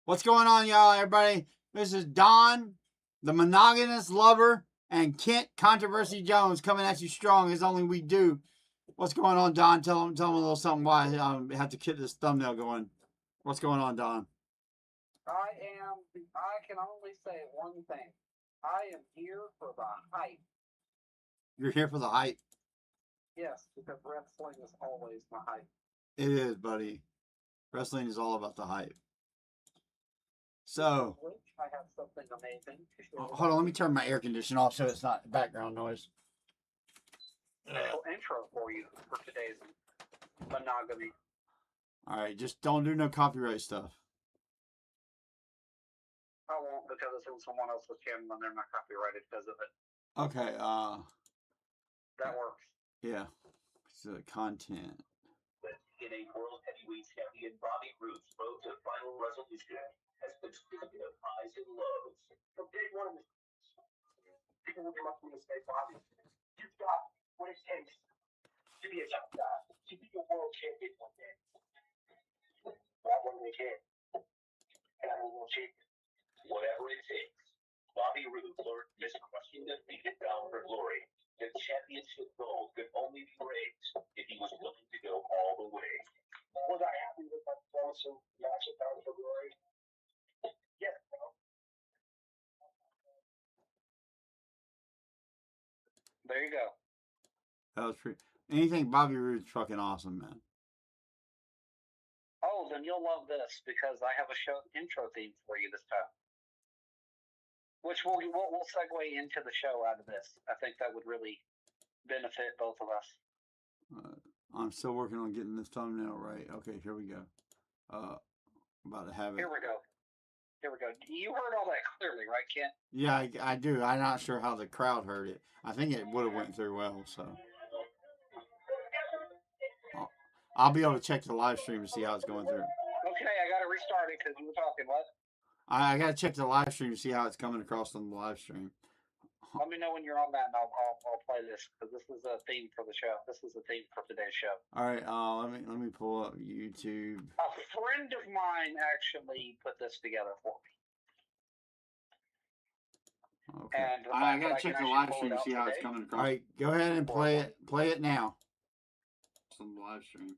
What's going on, y'all, everybody? This is Don, the Monogamous Lover and Kent Controversy Jones coming at you strong as only we do. What's going on, Don? Tell them a little something why I have to get this thumbnail going. What's going on, Don? I can only say one thing. I am here for the hype. You're here for the hype? Yes, because wrestling is always the hype. It is, buddy. Wrestling is all about the hype. So, I have something amazing to share. Hold on, let me turn my air conditioner off so it's not background noise. Special intro for you for today's monogamy. Alright, just don't do no copyright stuff. I won't, because it's on someone else's channel and they're not copyrighted because of it. Okay, that works. Yeah. So content. In a world heavyweight champion, Bobby Roode's road to final resolution has been filled with highs and lows. From day one, people will come up to me and say, Bobby, you've got what it takes to be a top guy, to be a world champion one day. That one they can. And I'm a world champion. Whatever it takes. Bobby Roode learned from his crushing defeat at Bound for Glory that championship gold could only be raised if he was willing to go all the way. Was I happy with my performance in the match at Bound for Glory? Yes. There you go. That was pretty. Anything Bobby Roode's fucking awesome, man. Oh, then you'll love this because I have a show intro theme for you this time. Which we'll segue into the show out of this. I think that would really benefit both of us. I'm still working on getting this thumbnail right. Okay, here we go. About to have it. Here we go. You heard all that clearly, right, Kent? Yeah, I do. I'm not sure how the crowd heard it. I think it would have went through well, so. I'll be able to check the live stream to see how it's going through. Okay, I got to restart it because you were talking. What? I got to check the live stream to see how it's coming across on the live stream. Let me know when you're on that, and I'll play this because this is a theme for the show. This is a theme for today's show. All right, let me pull up YouTube. A friend of mine actually put this together for me. Okay. And I got to check the live stream to see how it's coming across. All right, go ahead and play it. Play it now. It's on the live stream.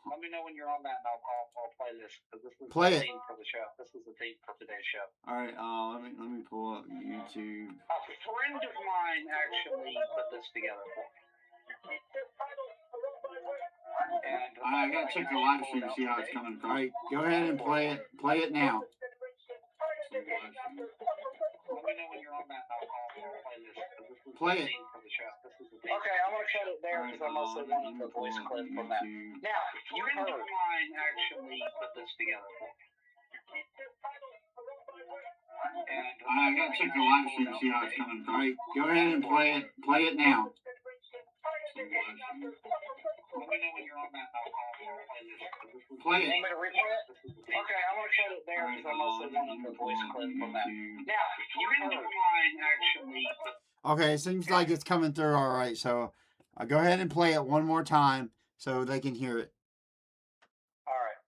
Let me know when you're on that, and I'll play this because this is a theme for the show. This is a theme for today's show. All right, let me pull up YouTube. A friend of mine actually put this together for me. And I got to check the live stream to see how it's coming across. All right, go ahead and play it. Play it now. Let me know when you're on that, and I'll play this because this is play a theme for the show. Okay, I'm gonna cut it there because I'm also wanting the voice clip from that. Now, you heard mine actually put this together for me. And I got to check the live stream to see how it's coming. All right, go ahead and play it. Play it now. Let me know when you're on that. I'll play this. Play it. You want me to replay it? Okay, I'm gonna cut it there because I'm also wanting the voice clip from that. Now, you heard mine actually. Okay, it seems like it's coming through all right. So I'll go ahead and play it one more time so they can hear it. All right.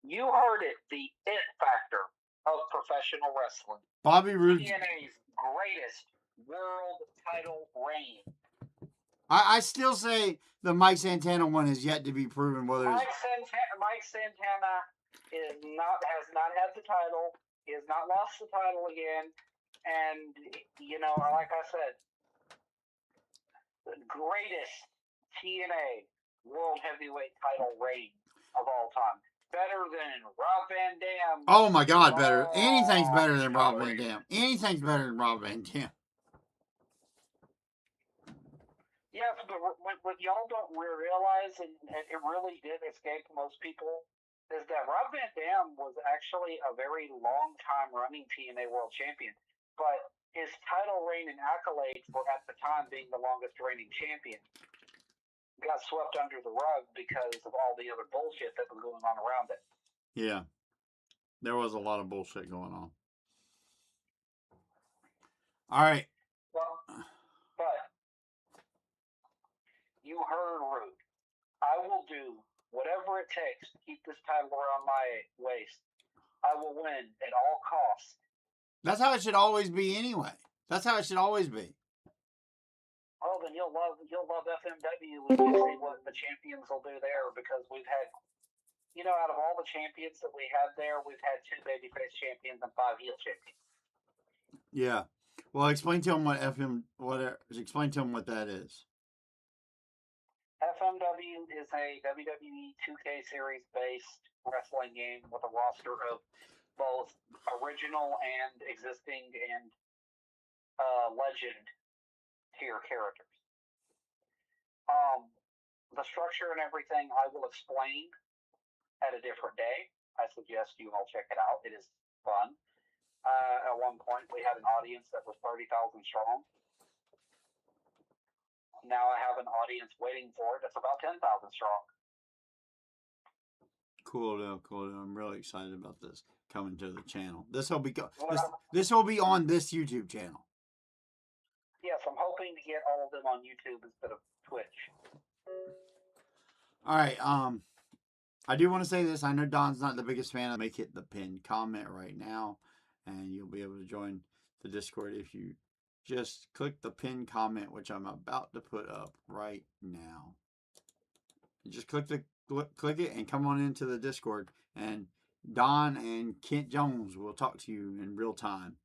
You heard it, the it factor of professional wrestling. Bobby Roode. TNA's greatest world title reign. I still say the Mike Santana one is yet to be proven whether it's... Mike Santana has not had the title. He has not lost the title again. And, you know, like I said, the greatest TNA world heavyweight title reign of all time. Better than Rob Van Dam. Oh my God, better. Anything's better than Rob Van Dam. Anything's better than Rob Van Dam. Yes, but what y'all don't realize, and it really did escape most people, is that Rob Van Dam was actually a very long time running TNA World Champion. But his title reign and accolades for at the time being the longest reigning champion got swept under the rug because of all the other bullshit that was going on around it. Yeah. There was a lot of bullshit going on. All right. Well, but you heard Rude. I will do whatever it takes to keep this title around my waist. I will win at all costs. That's how it should always be anyway. That's how it should always be. Oh, then you'll love FMW when you see what the champions will do there, because we've had, out of all the champions that we had there, we've had 2 babyface champions and 5 heel champions. Yeah. Well, explain to him what that is. FMW is a WWE 2K series based wrestling game with a roster of both original and existing and legend tier characters. The structure and everything I will explain at a different day. I suggest you all check it out. It is fun. At one point, we had an audience that was 30,000 strong. Now I have an audience waiting for it that's about 10,000 strong. Cool. I'm really excited about this coming to the channel. This will be on this YouTube channel. Yes, I'm hoping to get all of them on YouTube instead of Twitch. All right. I do want to say this. I know Don's not the biggest fan. Make it the pinned comment right now, and you'll be able to join the Discord if you just click the pinned comment, which I'm about to put up right now. Just click it and come on into the Discord, and Don and Kent Jones will talk to you in real time.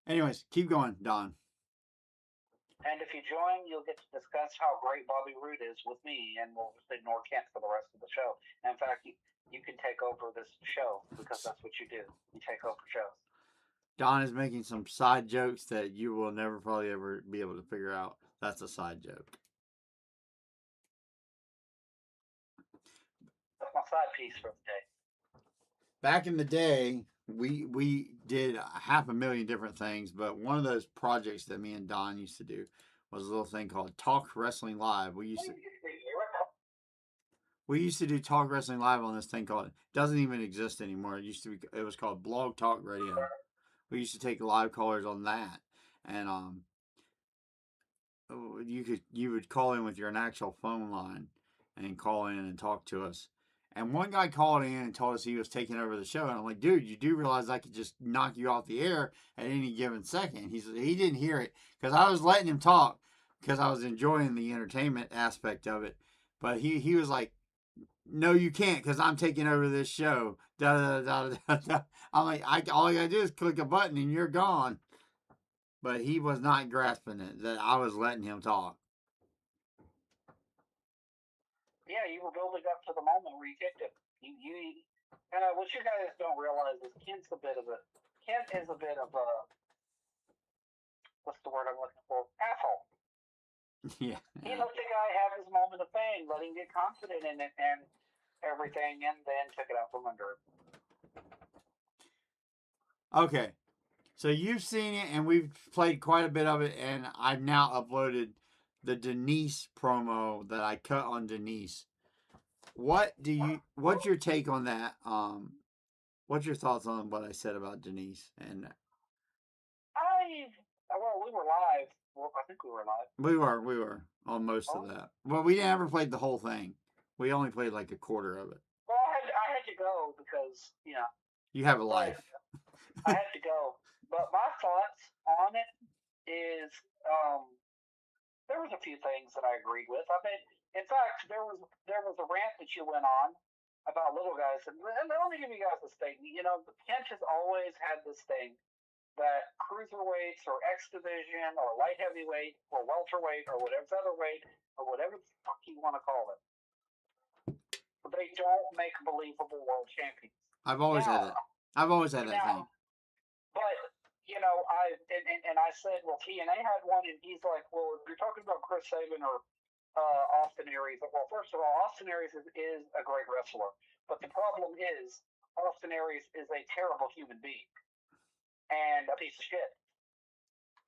Anyways, keep going, Don. And if you join, you'll get to discuss how great Bobby Roode is with me, and we'll just ignore Kent for the rest of the show. And in fact, you can take over this show, because that's what you do. You take over shows. Don is making some side jokes that you will never probably ever be able to figure out. That's a side joke. That's my side piece for the day. Back in the day, we did 500,000 different things, but one of those projects that me and Don used to do was a little thing called Talk Wrestling Live. We used to do Talk Wrestling Live on this thing called, it doesn't even exist anymore. It was called Blog Talk Radio. We used to take live callers on that, and you would call in with your actual phone line and call in and talk to us. And one guy called in and told us he was taking over the show, and I'm like, dude, you do realize I could just knock you off the air at any given second? He didn't hear it because I was letting him talk because I was enjoying the entertainment aspect of it, but he was like, no, you can't, because I'm taking over this show. Da, da, da, da, da. I'm like, all I gotta do is click a button and you're gone. But he was not grasping it, that I was letting him talk. Yeah, you were building up to the moment where you kicked him. What you guys don't realize is Kent is a bit of a, what's the word I'm looking for? Asshole. Yeah. He let the guy have his moment of fame, let him get confident in it and everything, and then took it out from under him. Okay. So you've seen it, and we've played quite a bit of it, and I've now uploaded the Denise promo that I cut on Denise. What's your take on that? What's your thoughts on what I said about Denise? And we were live. Well, I think we were live. We were on most of that. Well, we never played the whole thing. We only played like a quarter of it. Well, I had to go because, you have a life. I had to go. But my thoughts on it is, there was a few things that I agreed with. I mean, in fact, there was a rant that you went on about little guys. And let me give you guys a statement. Kent has always had this thing that cruiserweights or X division or light heavyweight or welterweight or whatever featherweight or whatever the fuck you want to call it, they don't make believable world champions. I've always had that. I've always had that thing. But I said, well, TNA had one, and he's like, well, if you're talking about Chris Sabin or Austin Aries, well, first of all, Austin Aries is a great wrestler, but the problem is Austin Aries is a terrible human being and a piece of shit.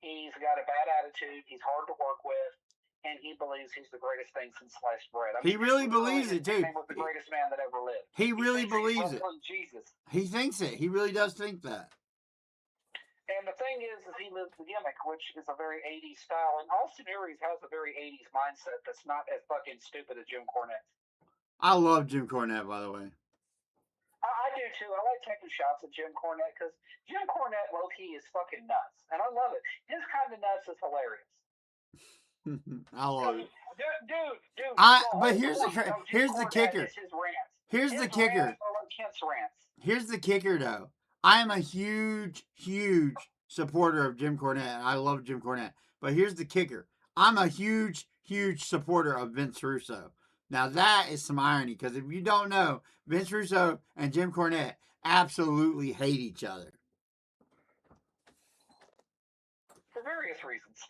He's got a bad attitude. He's hard to work with, and he believes he's the greatest thing since sliced bread. I mean, He really believes his it too. nickname was the greatest man that ever lived. He really thinks he's believes it. wrestling Jesus. He thinks it. He really does think that. And the thing is he lives the gimmick, which is a very 80s style. And Austin Aries has a very 80s mindset that's not as fucking stupid as Jim Cornette. I love Jim Cornette, by the way. I do too. I like taking shots at Jim Cornette because Jim Cornette, low key, is fucking nuts, and I love it. His kind of nuts is hilarious. I love it. Dude. But here's the kicker. Here's the kicker. Kent's rants. Here's the kicker, though. I am a huge supporter of Jim Cornette, and I love Jim Cornette. But here's the kicker. I'm a huge supporter of Vince Russo. Now, that is some irony, because if you don't know, Vince Russo and Jim Cornette absolutely hate each other. For various reasons.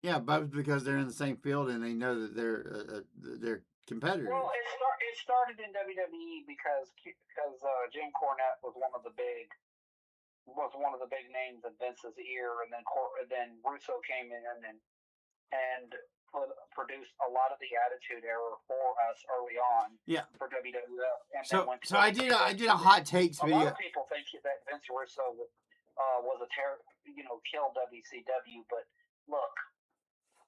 Yeah, both because they're in the same field and they know that they're competitors. Well, it started in WWE because Jim Cornette was one of the big names in Vince's ear, and then Russo came in and produced a lot of the Attitude Era for us early on. Yeah. For WWF. And so I did a hot takes video. A lot of people think that Vince Russo killed WCW, but look.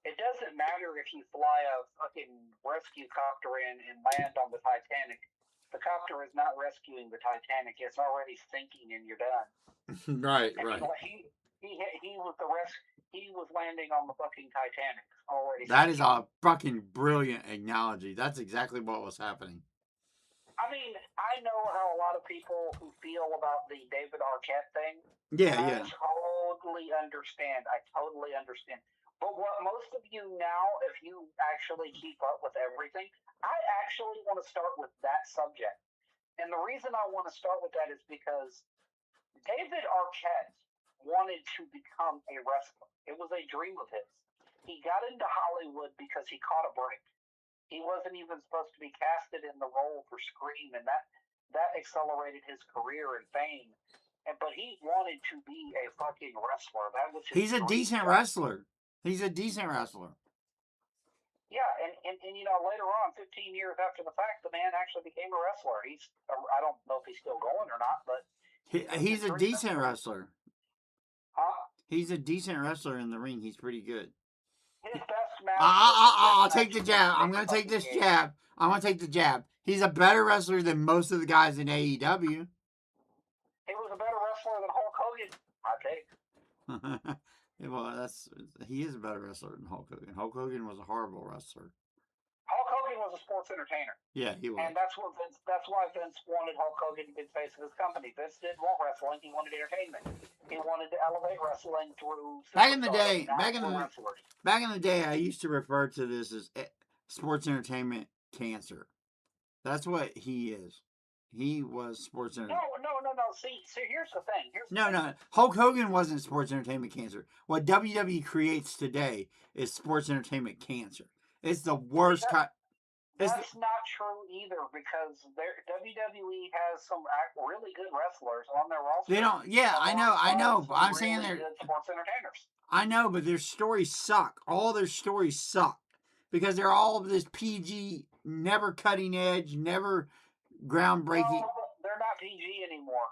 It doesn't matter if you fly a fucking rescue copter in and land on the Titanic. The copter is not rescuing the Titanic. It's already sinking and you're done. Right. He was landing on the fucking Titanic already. That is a fucking brilliant analogy. That's exactly what was happening. I mean, I know how a lot of people who feel about the David Arquette thing. Yeah. I totally understand. But what most of you now, if you actually keep up with everything, I actually want to start with that subject. And the reason I want to start with that is because David Arquette wanted to become a wrestler. It was a dream of his. He got into Hollywood because he caught a break. He wasn't even supposed to be casted in the role for Scream, and that accelerated his career and fame. But he wanted to be a fucking wrestler. That was his He's a decent wrestler. He's a decent wrestler. Yeah, and later on, 15 years after the fact, the man actually became a wrestler. I don't know if he's still going or not, but he's a decent wrestler. Huh? He's a decent wrestler in the ring. He's pretty good. His best match. I'll take the jab. I'm gonna take this jab. I'm gonna take the jab. He's a better wrestler than most of the guys in AEW. He was a better wrestler than Hulk Hogan. I take. Well, he is a better wrestler than Hulk Hogan. Hulk Hogan was a horrible wrestler. Hulk Hogan was a sports entertainer. Yeah, he was. And that's why Vince wanted Hulk Hogan to be the face of his company. Vince didn't want wrestling. He wanted entertainment. He wanted to elevate wrestling through back in the day, I used to refer to this as sports entertainment cancer. That's what he is. He was sports entertainment. No. See, here's the thing. No. Hulk Hogan wasn't sports entertainment cancer. What WWE creates today is sports entertainment cancer. It's the worst kind. That's not true either, because WWE has some really good wrestlers on their roster. They don't. Yeah, I know. But I'm saying they're good sports entertainers. I know, but their stories suck. All their stories suck because they're all of this PG, never cutting edge, never groundbreaking. No, they're not PG anymore.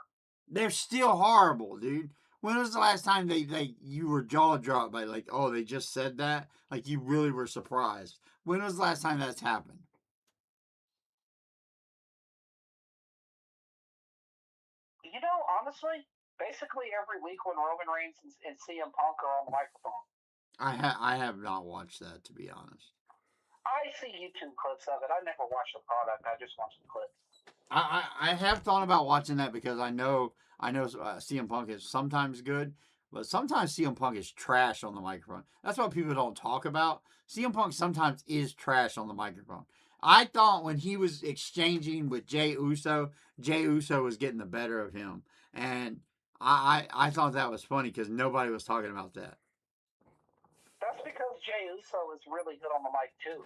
They're still horrible, dude. When was the last time you were jaw dropped by they just said that? Like you really were surprised. When was the last time that's happened? Honestly, basically every week when Roman Reigns and CM Punk are on the microphone. I have not watched that, to be honest. I see YouTube clips of it. I never watched the product. I just watched the clips. I have thought about watching that because I know CM Punk is sometimes good, but sometimes CM Punk is trash on the microphone. That's what people don't talk about. CM Punk sometimes is trash on the microphone. I thought when he was exchanging with Jey Uso was getting the better of him. And I thought that was funny because nobody was talking about that. That's because Jey Uso is really good on the mic, too.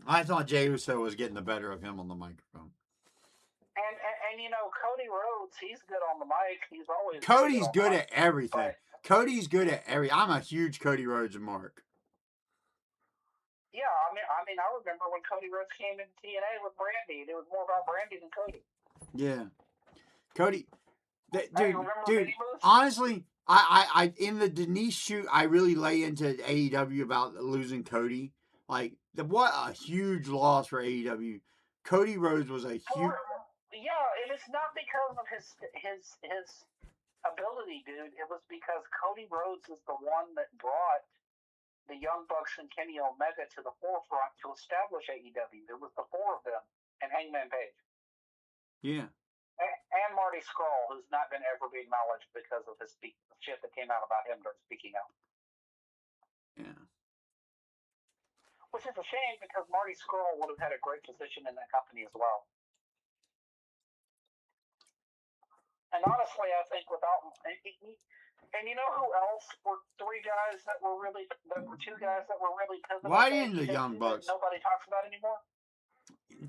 I thought Jey Uso was getting the better of him on the microphone. And And you know, Cody Rhodes, he's good on the mic. He's always Cody's good good on the at mic. everything. But Cody's good at every. I'm a huge Cody Rhodes mark. yeah, I mean, I remember when Cody Rhodes came into TNA with Brandy, and it was more about Brandy than Cody. Yeah, Cody, Hey, dude, remember dude. Mini Moose? Honestly, I in the Denise shoot, I really lay into AEW about losing Cody. Like, what a huge loss for AEW. Cody Rhodes was a huge. Yeah, and it's not because of his ability, dude. It was because Cody Rhodes is the one that brought the Young Bucks and Kenny Omega to the forefront to establish AEW. It was the four of them and Hangman Page. Yeah. And Marty Scurll, who's not going to ever be acknowledged because of his shit that came out about him during speaking out. Yeah. Which is a shame because Marty Scurll would have had a great position in that company as well. And honestly, I think without, and you know who else were two guys that were really pivotal. Why didn't the Young Bucks? Nobody talks about anymore.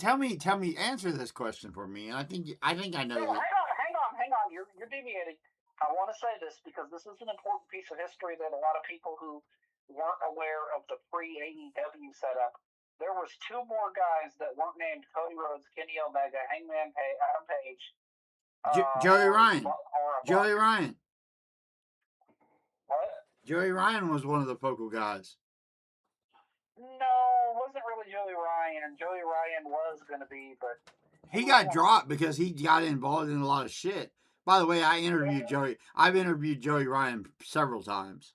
Tell me, answer this question for me. And I think I know. No, hang on. You're deviating. I want to say this because this is an important piece of history that a lot of people who weren't aware of the pre-AEW setup. There was two more guys that weren't named Cody Rhodes, Kenny Omega, Hangman Page, Adam Page, Joey Ryan. Joey Buck. Ryan. What? Joey Ryan was one of the focal guys. No, it wasn't really Joey Ryan. Joey Ryan was going to be, but he got dropped because he got involved in a lot of shit. By the way, I've interviewed Joey Ryan several times.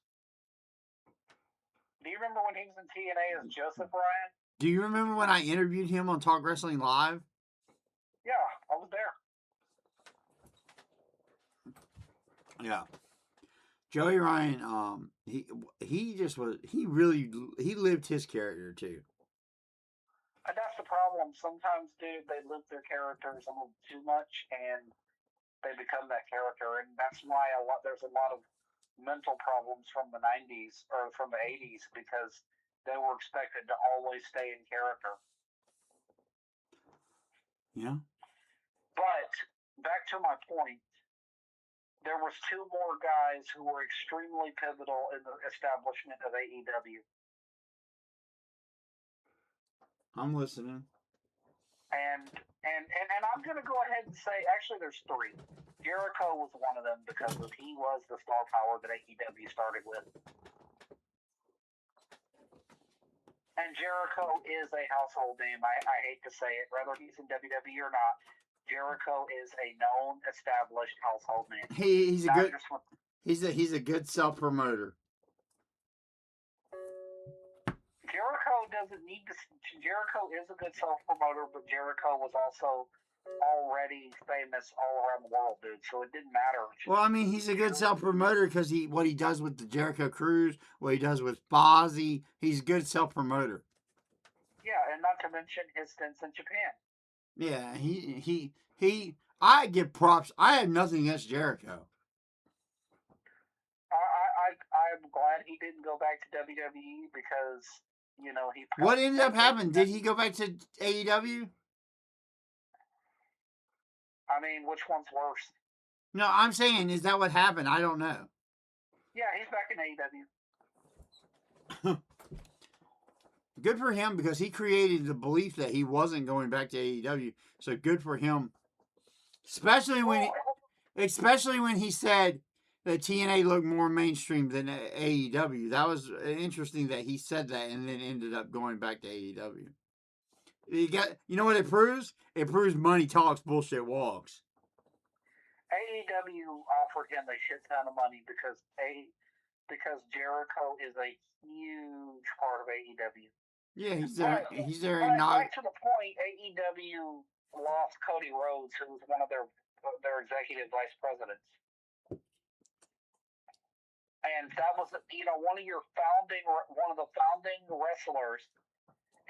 Do you remember when he was in TNA as Joseph Ryan? Do you remember when I interviewed him on Talk Wrestling Live? Yeah, I was there. Yeah. Joey Ryan, he lived his character too. And that's the problem. Sometimes, dude, they live their characters a little too much, and they become that character, and that's why there's a lot of mental problems from the 90s or from the 80s because they were expected to always stay in character. Yeah. But back to my point, there was two more guys who were extremely pivotal in the establishment of AEW. I'm listening. And I'm going to go ahead and say, actually, there's three. Jericho was one of them because he was the star power that AEW started with. And Jericho is a household name. I hate to say it, whether he's in WWE or not. Jericho is a known, established household name. He's a good self promoter. Jericho is a good self promoter, but Jericho was also already famous all around the world, dude. So it didn't matter. Well, I mean, he's a good self promoter because what he does with the Jericho Cruise, what he does with Fozzy, he's a good self promoter. Yeah, and not to mention his stints in Japan. Yeah, I give props. I have nothing against Jericho. I'm glad he didn't go back to WWE because, you know, what ended up happening? Did he go back to AEW? I mean, which one's worse? No, I'm saying, is that what happened? I don't know. Yeah, he's back in AEW. Good for him because he created the belief that he wasn't going back to AEW. So good for him. Especially when he said that TNA looked more mainstream than AEW. That was interesting that he said that and then ended up going back to AEW. You know what it proves? It proves money talks, bullshit walks. AEW offered him a shit ton of money because Jericho is a huge part of AEW. Yeah, he's there. Back to the point, AEW lost Cody Rhodes, who was one of their executive vice presidents. And that was, one of the founding wrestlers.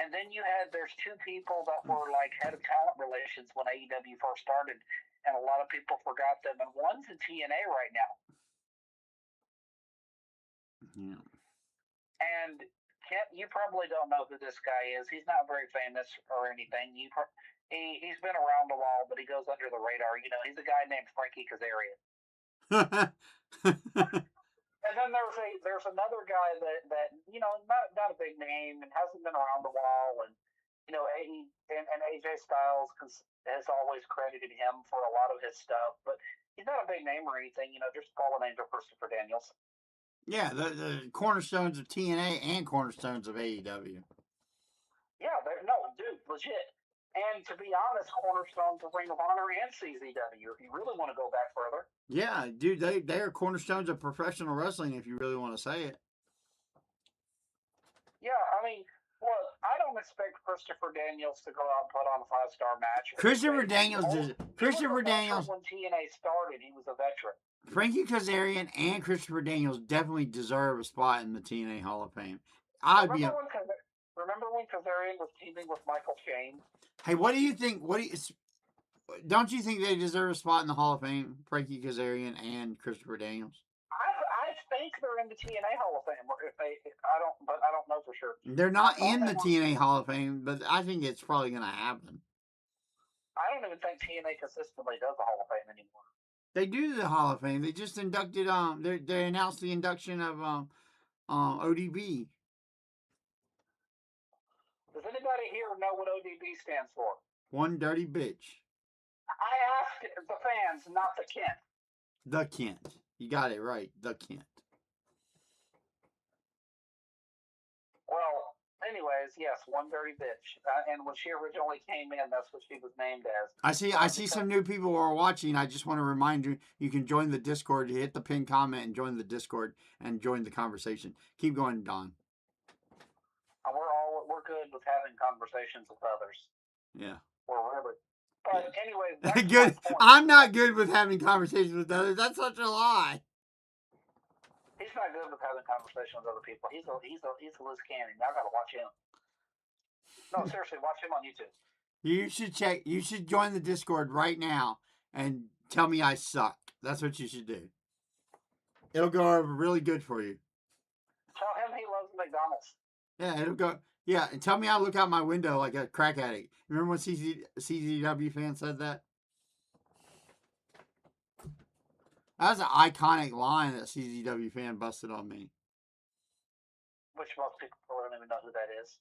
And then there's two people that were like head of talent relations when AEW first started, and a lot of people forgot them. And one's in TNA right now. Yeah. And Kent, you probably don't know who this guy is. He's not very famous or anything. He's been around a while, but he goes under the radar. You know, he's a guy named Frankie Kazarian. And then there's another guy that you know, not a big name and hasn't been around a while, and you know, and AJ Styles has always credited him for a lot of his stuff, but he's not a big name or anything. You know, just fallen angel Christopher Daniels. Yeah, the cornerstones of TNA and cornerstones of AEW. Yeah, no, dude, legit. And to be honest, cornerstones of Ring of Honor and CZW, if you really want to go back further. Yeah, dude, they are cornerstones of professional wrestling, if you really want to say it. Yeah, I mean, look, I don't expect Christopher Daniels to go out and put on a 5-star match. Christopher Daniels when TNA started, he was a veteran. Frankie Kazarian and Christopher Daniels definitely deserve a spot in the TNA Hall of Fame. Remember when Kazarian was teaming with Michael Shane? Hey, what do you think? Don't you think they deserve a spot in the Hall of Fame? Frankie Kazarian and Christopher Daniels. I think they're in the TNA Hall of Fame. I don't know for sure. They're not in the TNA Hall of Fame, but I think it's probably going to happen. I don't even think TNA consistently does the Hall of Fame anymore. They do the Hall of Fame. They just inducted. They announced the induction of ODB. Does anybody here know what ODB stands for? One dirty bitch. I asked the fans, not the Kent. The Kent. You got it right. The Kent. Well, anyways, yes, one dirty bitch. And when she originally came in, that's what she was named as. I see some new people who are watching. I just want to remind you, you can join the Discord. You hit the pinned comment and join the Discord and join the conversation. Keep going, Don. We're good with having conversations with others. Yeah. We're really. But anyways, good. I'm not good with having conversations with others. That's such a lie. He's not good with having conversations with other people. He's a loose cannon. Y'all gotta watch him. No, seriously, watch him on YouTube. You should join the Discord right now and tell me I suck. That's what you should do. It'll go over really good for you. Tell him he loves McDonald's. Yeah, it'll go. Yeah, and tell me I look out my window like a crack addict. Remember when CZW fan said that? That was an iconic line that CZW fan busted on me. Which most people don't even know who that is.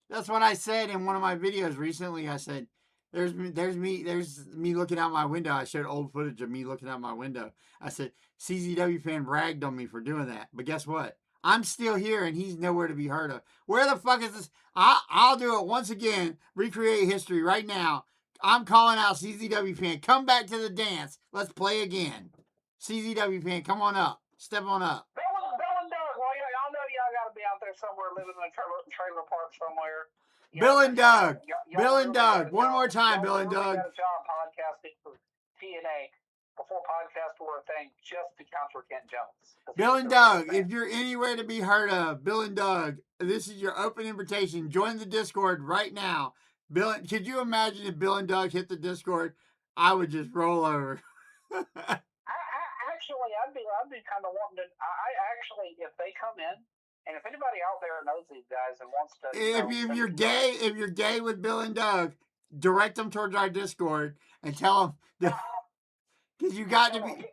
That's what I said in one of my videos recently. I said, there's me looking out my window. I showed old footage of me looking out my window. I said, CZW fan bragged on me for doing that. But guess what? I'm still here and he's nowhere to be heard of. Where the fuck is this? I'll do it once again. Recreate history right now. I'm calling out CZW fan. Come back to the dance. Let's play again. CZW fan, come on up. Step on up. Bill and Doug. Well, y'all know y'all got to be out there somewhere living in a trailer park somewhere. Bill and Doug. Bill and Doug. One more time, Bill and Doug. Got a job podcasting for TNA before podcasts were a thing, just to counter Kent Jones. Bill and Doug, if you're anywhere to be heard of, Bill and Doug, this is your open invitation. Join the Discord right now. Could you imagine if Bill and Doug hit the Discord? I would just roll over. Actually, I'd be kind of wanting to. If they come in, and if anybody out there knows these guys and wants to, if you're gay with Bill and Doug, direct them towards our Discord and tell them. Because you got to be,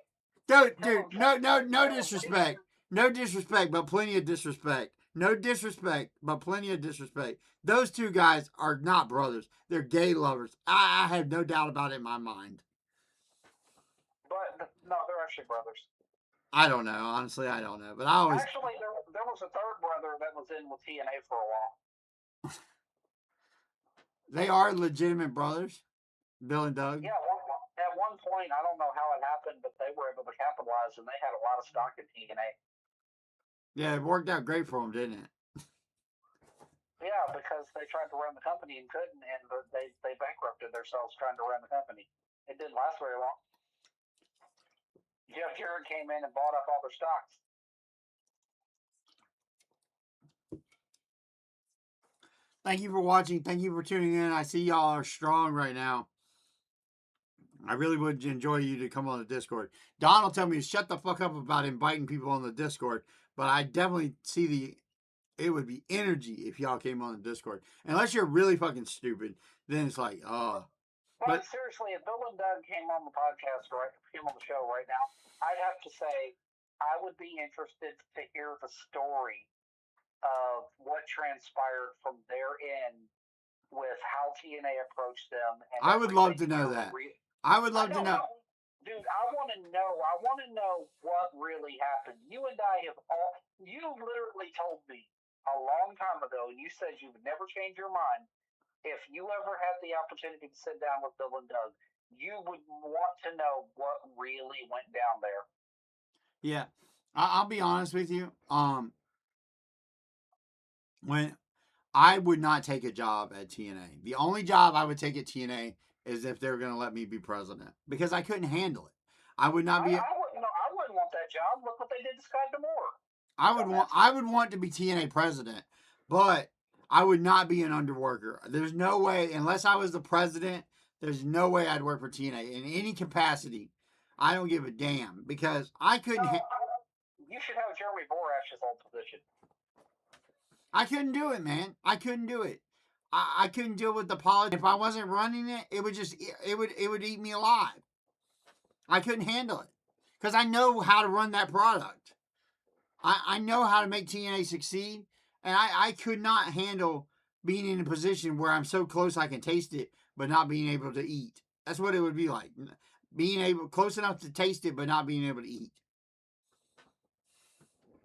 dude. No disrespect, but plenty of disrespect. No disrespect, but plenty of disrespect. Those two guys are not brothers. They're gay lovers. I have no doubt about it in my mind. But no, they're actually brothers. I don't know. Honestly, I don't know. But actually there was a third brother that was in with TNA for a while. They are legitimate brothers, Bill and Doug. Yeah. At one point, I don't know how it happened, but they were able to capitalize, and they had a lot of stock in TNA. Yeah, it worked out great for them, didn't it? Yeah, because they tried to run the company and couldn't, and they bankrupted themselves trying to run the company. It didn't last very long. Jeff Jarrett came in and bought up all their stocks. Thank you for watching. Thank you for tuning in. I see y'all are strong right now. I really would enjoy you to come on the Discord. Don will tell me to shut the fuck up about inviting people on the Discord, but I definitely see it would be energy if y'all came on the Discord. Unless you're really fucking stupid, then it's like, But seriously, if Bill and Doug came on the podcast, came on the show right now, I'd have to say I would be interested to hear the story of what transpired from their end with how TNA approached them. And I would love to know that. I would love to know. Dude, I want to know. I want to know what really happened. You and I have all. You literally told me a long time ago. You said you would never change your mind. If you ever had the opportunity to sit down with Bill and Doug, you would want to know what really went down there. Yeah, I'll be honest with you. When I would not take a job at TNA, the only job I would take at TNA is if they were going to let me be president, because I couldn't handle it. I would not be. I wouldn't want that job. Look what they did to Scott D'Amore. I would want to be TNA president, but I would not be an underworker. There's no way, unless I was the president, there's no way I'd work for TNA in any capacity. I don't give a damn, because I couldn't. You should have Jeremy Borash's old position. I couldn't do it, man. I couldn't do it. I couldn't deal with the politics. If I wasn't running it, it would eat me alive. I couldn't handle it, because I know how to run that product. I know how to make TNA succeed, and I could not handle being in a position where I'm so close I can taste it, but not being able to eat. That's what it would be like. Being able, close enough to taste it, but not being able to eat.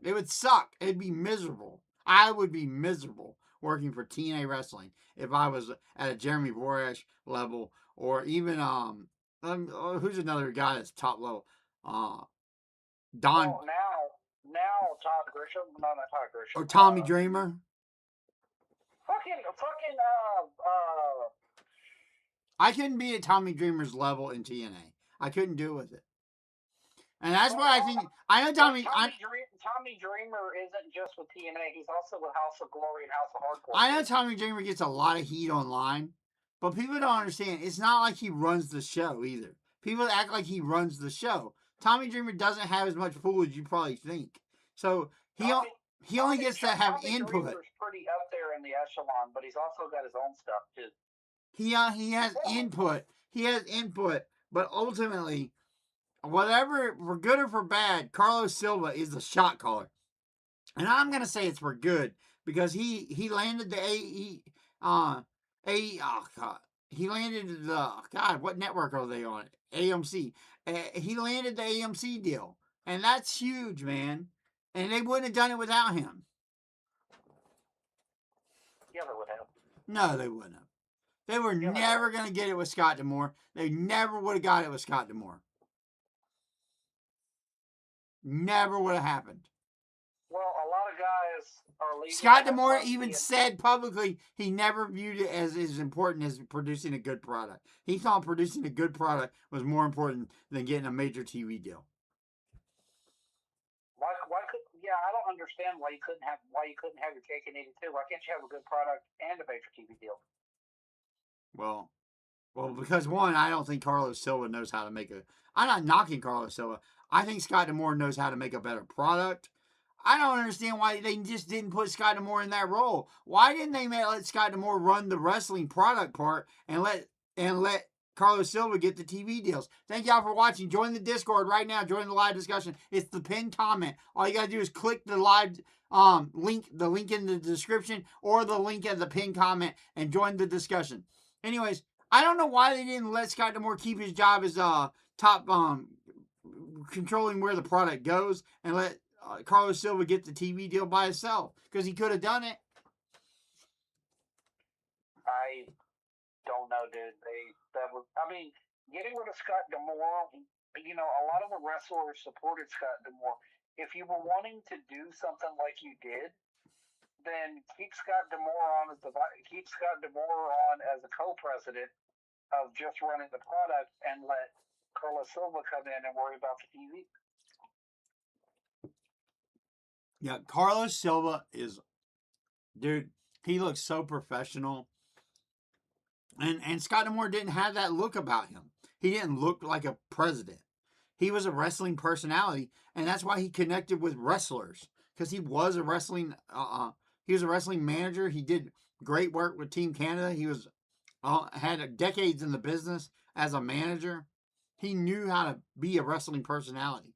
It would suck. It'd be miserable. I would be miserable working for TNA Wrestling if I was at a Jeremy Borash level, or even who's another guy that's top level? Don. Well, now Todd Grisham, no, not Todd Grisham. Or Tommy Dreamer. I couldn't be at Tommy Dreamer's level in TNA. I couldn't do it with it. And that's what I think. I know Tommy Dreamer isn't just with TNA. He's also with House of Glory and House of Hardcore. I know Tommy Dreamer gets a lot of heat online, but people don't understand. It's not like he runs the show either. People act like he runs the show. Tommy Dreamer doesn't have as much pull as you probably think. So he only gets to have input. Dreamer's pretty up there in the echelon, but he's also got his own stuff too. He has input. He has input, but ultimately, whatever, for good or for bad, Carlos Silva is the shot caller. And I'm going to say it's for good, because he landed the he landed the, God, what network are they on? AMC. He landed the AMC deal. And that's huge, man. And they wouldn't have done it without him. Yeah, they would have. No, they wouldn't have. They were never going to get it with Scott D'Amore. They never would have got it with Scott D'Amore. Never would have happened. Well, a lot of guys are leaving. Scott D'Amore even said publicly he never viewed it as important as producing a good product. He thought producing a good product was more important than getting a major TV deal. I don't understand why you couldn't have your cake and eat it too. Why can't you have a good product and a major TV deal? Well, because one, I don't think Carlos Silva knows how to make a. I'm not knocking Carlos Silva. I think Scott D'Amore knows how to make a better product. I don't understand why they just didn't put Scott D'Amore in that role. Why didn't they let Scott D'Amore run the wrestling product part and let Carlos Silva get the TV deals? Thank y'all for watching. Join the Discord right now. Join the live discussion. It's the pinned comment. All you gotta do is click the live link in the description, or the link in the pinned comment, and join the discussion. Anyways, I don't know why they didn't let Scott D'Amore keep his job as top controlling where the product goes, and let Carlos Silva get the TV deal by himself, because he could have done it. I don't know, dude. Getting rid of Scott D'Amore, a lot of the wrestlers supported Scott D'Amore. If you were wanting to do something like you did, then keep Scott D'Amore on as a co-president of just running the product, and let Carlos Silva come in and worry about the TV. Yeah, Carlos Silva is, dude, he looks so professional. And Scott D'Amore didn't have that look about him. He didn't look like a president. He was a wrestling personality, and that's why he connected with wrestlers, because he was a wrestling He was a wrestling manager. He did great work with Team Canada. He was had decades in the business as a manager. He knew how to be a wrestling personality.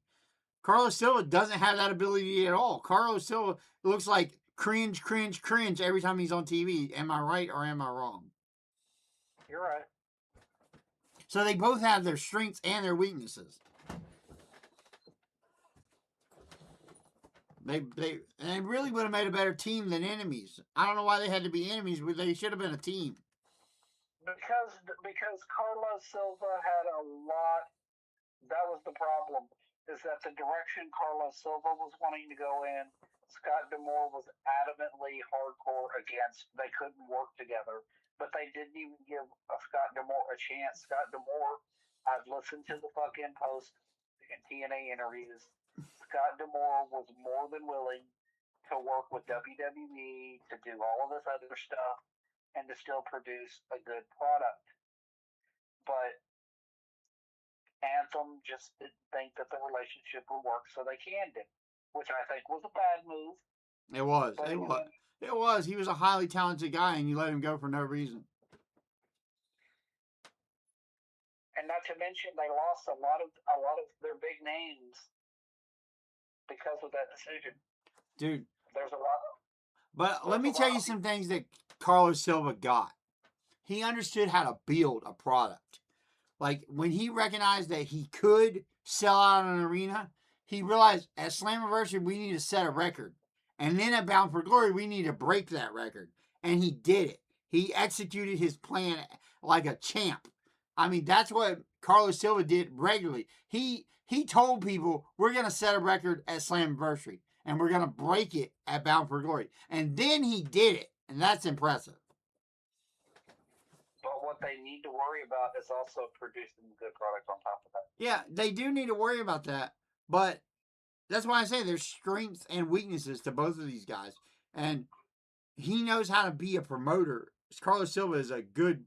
Carlos Silva doesn't have that ability at all. Carlos Silva looks like cringe every time he's on TV. Am I right or am I wrong? You're right. So they both have their strengths and their weaknesses. They really would have made a better team than enemies. I don't know why they had to be enemies, but they should have been a team. Because Carlos Silva had a lot. That was the problem. Is that the direction Carlos Silva was wanting to go in, Scott D'Amore was adamantly hardcore against. They couldn't work together, but they didn't even give Scott D'Amore a chance. Scott D'Amore, I've listened to the fucking post and TNA interviews. Scott D'Amore was more than willing to work with WWE to do all of this other stuff and to still produce a good product. But Anthem just didn't think that the relationship would work, so they canned him, which I think was a bad move. It was. But It again, was. It was. He was a highly talented guy, and you let him go for no reason. and not to mention they lost a lot of their big names because of that decision. Dude. There's a lot. But let me tell you some things that Carlos Silva got. He understood how to build a product. Like, when he recognized that he could sell out an arena, he realized at Slammiversary, we need to set a record. And then at Bound for Glory, we need to break that record. And he did it. He executed his plan like a champ. I mean, that's what Carlos Silva did regularly. He told people, we're going to set a record at Slammiversary. And we're going to break it at Bound for Glory. And then he did it. And that's impressive. But what they need to worry about is also producing a good product on top of that. Yeah, they do need to worry about that. But that's why I say there's strengths and weaknesses to both of these guys. And he knows how to be a promoter. Carlos Silva is a good...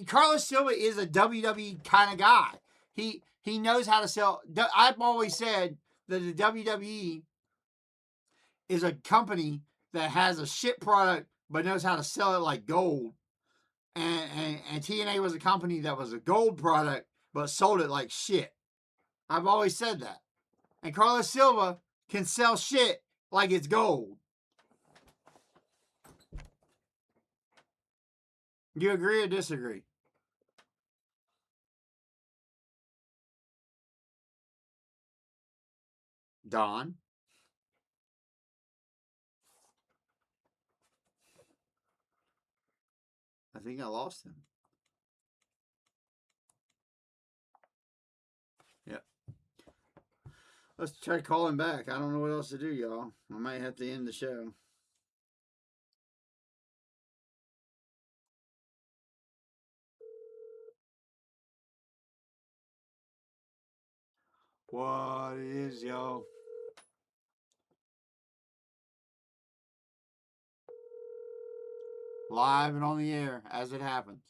Carlos Silva is a WWE kind of guy. He knows how to sell... I've always said that the WWE is a company that has a shit product but knows how to sell it like gold. And TNA was a company that was a gold product but sold it like shit. I've always said that. And Carlos Silva can sell shit like it's gold. You agree or disagree? Don? I think I lost him. Yep. Let's try to call him back. I don't know what else to do, y'all. I might have to end the show. What is, y'all? Live and on the air as it happens.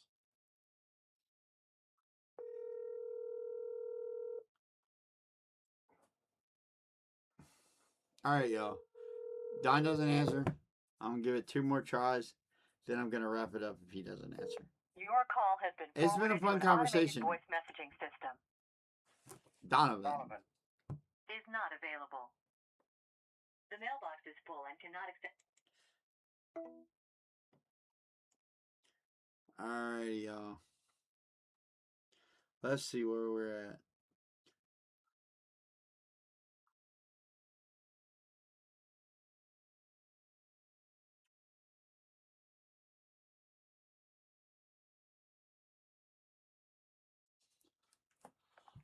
Alright, y'all. Don doesn't answer. I'm going to give it 2 more tries. Then I'm going to wrap it up if he doesn't answer. Your call has been It's been a forwarded to fun an conversation. automated voice messaging system. Donovan. Is not available. The mailbox is full and cannot accept. Alright, y'all. Let's see where we're at.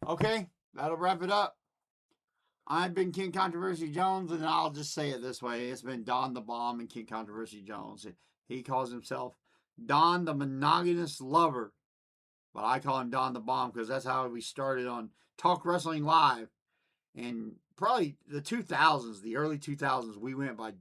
Okay, that'll wrap it up. I've been King Controversy Jones, and I'll just say it this way. It's been Don the Bomb and King Controversy Jones. He calls himself Don the Monogamous Lover, but I call him Don the Bomb because that's how we started on Talk Wrestling Live. And probably the 2000s, the early 2000s, we went by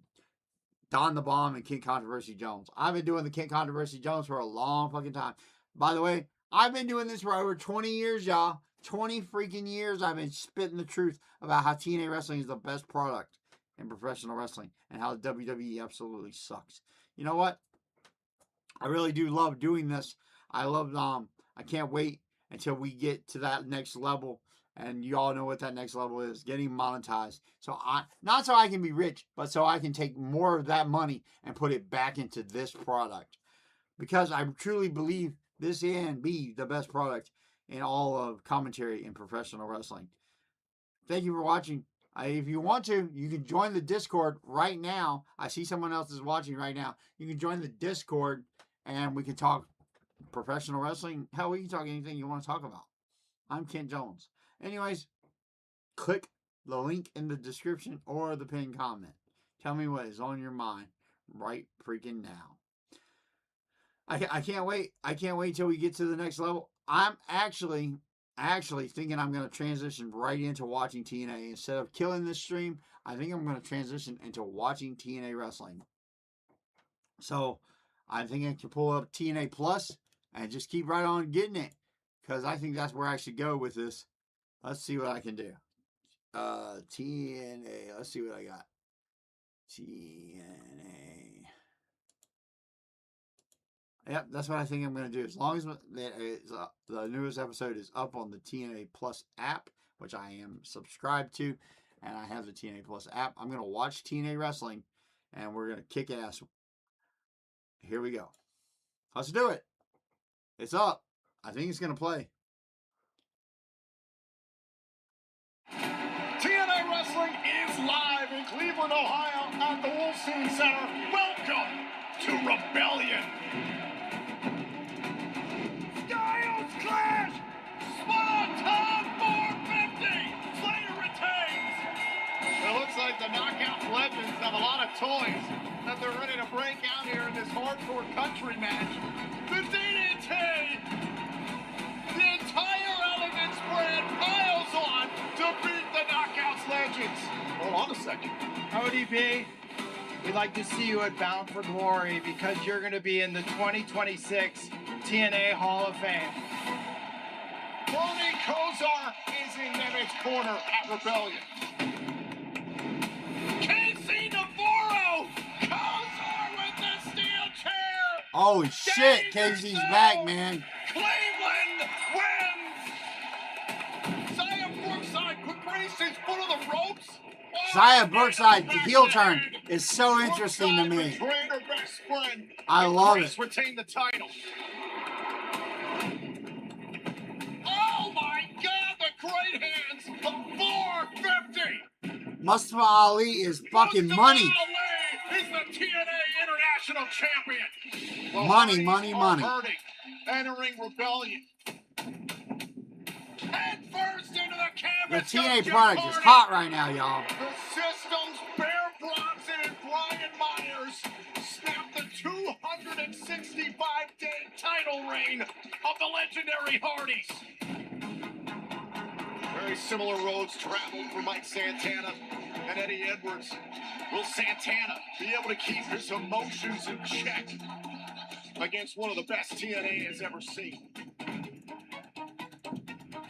Don the Bomb and King Controversy Jones. I've been doing the King Controversy Jones for a long fucking time. By the way, I've been doing this for over 20 years, y'all. 20 freaking years I've been spitting the truth about how TNA Wrestling is the best product. in professional wrestling and how the WWE absolutely sucks. You know what? I really do love doing this. I can't wait until we get to that next level. And you all know what that next level is, getting monetized. Not so I can be rich, but so I can take more of that money and put it back into this product. Because I truly believe this can be the best product in all of commentary in professional wrestling. Thank you for watching. If you want to, you can join the Discord right now. I see someone else is watching right now. You can join the Discord and we can talk professional wrestling. Hell, we can talk anything you want to talk about. I'm Kent Jones. Anyways, click the link in the description or the pinned comment. Tell me what is on your mind right freaking now. I can't wait. I can't wait till we get to the next level. I'm actually thinking I'm going to transition right into watching TNA. Instead of killing this stream, I think I'm going to transition into watching TNA wrestling. So I think I can pull up TNA Plus and just keep right on getting it. Because I think that's where I should go with this. Let's see what I can do. TNA. Let's see what I got. TNA. Yep, that's what I think I'm going to do. As long as the newest episode is up on the TNA Plus app, which I am subscribed to, and I have the TNA Plus app, I'm going to watch TNA Wrestling, and we're going to kick ass. Here we go. Let's do it. It's up. I think it's going to play. TNA Wrestling is live in Cleveland, Ohio at the Wolfson Center. Welcome to Rebellion. Styles Clash! Swanton 450! Slater retains! It looks like the Knockout Legends have a lot of toys that they're ready to break out here in this hardcore country match. The DDT! The entire Elegance brand piles on to beat the Knockouts Legends. Hold on a second. ODB, we'd like to see you at Bound for Glory because you're going to be in the 2026 TNA Hall of Fame. Tony Kozar is in Nemeth's corner at Rebellion. Casey Navarro! Kozar with the steel chair! Holy shit, Casey's back, man. Cleveland wins! Zaya Brookside quick races foot of the ropes. Zaya Brookside, the heel turn, is so interesting to me. I love it. Retain the title. Oh my God, the great hands of 450. Mustafa Ali is fucking Mustafa money. Ali is the TNA International Champion. The Money, Hardys money, are money. hurting, entering Rebellion. Head first into the The canvas. TNA product is hot right now, y'all. The Systems, Bear Bronson, and Brian Myers snapped the 265-day title reign of the legendary Hardys. Very similar roads traveled for Mike Santana and Eddie Edwards. Will Santana be able to keep his emotions in check against one of the best TNA has ever seen?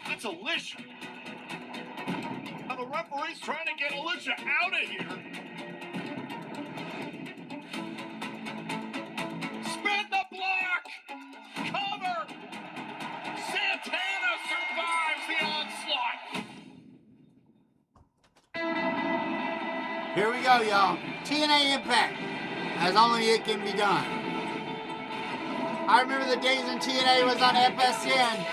That's Alicia. Now the referee's trying to get Alicia out of here. Spin the block! Cover! Santana survives the onslaught. Here we go, y'all. TNA Impact, as only it can be done. I remember the days when TNA was on FSN.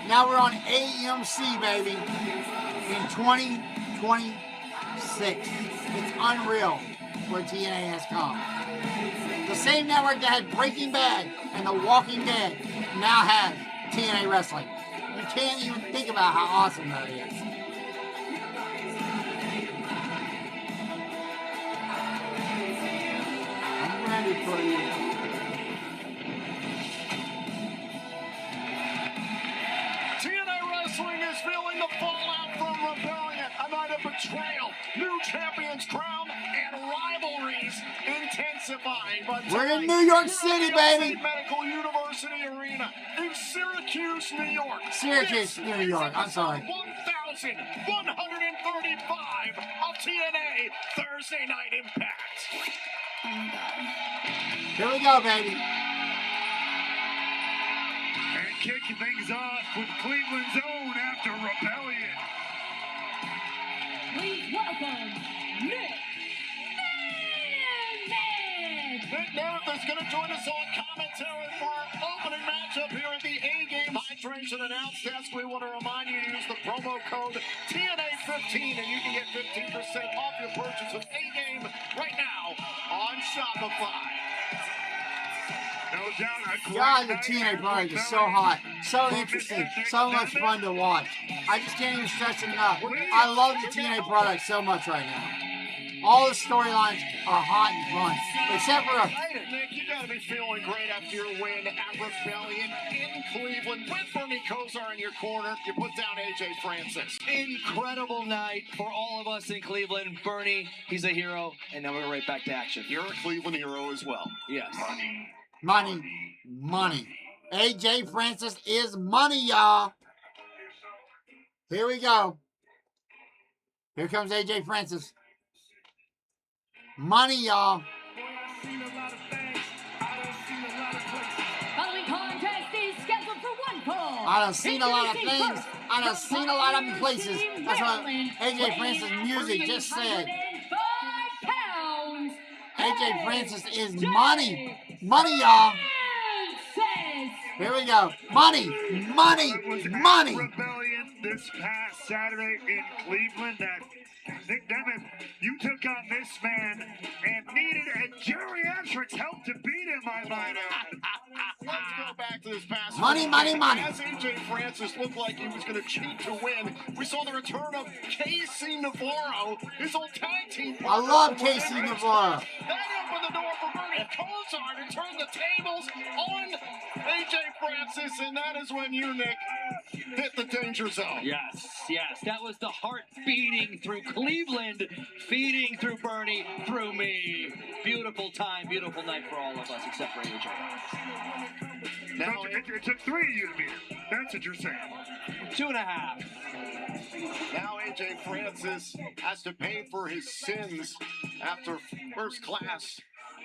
Now we're on AMC, baby, in 2026. It's unreal where TNA has come. The same network that had Breaking Bad and The Walking Dead now has TNA Wrestling. You can't even think about how awesome that is. I'm ready for you. Is feeling the fallout from Rebellion, a night of betrayal, new champions crowned, and rivalries intensifying. But we're in New York City, baby. Medical University Arena in Syracuse, New York. Syracuse, New York. I'm sorry. 1,000 135 of TNA Thursday Night Impact. Oh my God. Here we go, baby. And kicking things off with Cleveland's own After Rebellion. Please welcome Nick Nick Nemeth is going to join us on commentary for our opening matchup here at the A-Game Hydration Announce Desk. We want to remind you to use the promo code TNA15 and you can get 15% off your purchase of A-Game right now on Shopify. No doubt a great God, the night TNA at product is so Rebellion. hot, so interesting, so much fun to watch. I just can't even stress it enough. I love the TNA product so much right now. All the storylines are hot and fun, except for Nick, you gotta be feeling great after your win at Rebellion in Cleveland with Bernie Kosar in your corner. You put down AJ Francis. Incredible night for all of us in Cleveland. Bernie, he's a hero, and now we're right back to action. You're a Cleveland hero as well. Yes. money, money. AJ Francis is money, y'all. Here we go. Here comes AJ Francis. Money, y'all. Following contest is scheduled for one fall. I done seen a lot of things. I done seen a lot of places. That's what AJ Francis' music just said. 105 pounds. AJ Francis is money. Money, y'all. Francis. Here we go. Money, money, It was at money. Rebellion this past Saturday in Cleveland that Nick Nemeth, you took on this man and needed a geriatrics help to beat him, I might add. Let's go back to this past Money, money, money. As AJ Francis looked like he was going to cheat to win, we saw the return of Casey Navarro, his old tag team I partner. love Casey Navarro. That opened the door for Bernie Kosar to turn the tables on AJ Francis, and that is when you, Nick, hit the danger zone. Yes, yes. That was the heart beating through Cleveland, feeding through Bernie, through me. Beautiful time, beautiful night for all of us, except for AJ. Now it took 3 of you to beat him. That's what you're saying. 2.5. Now AJ Francis has to pay for his sins after First Class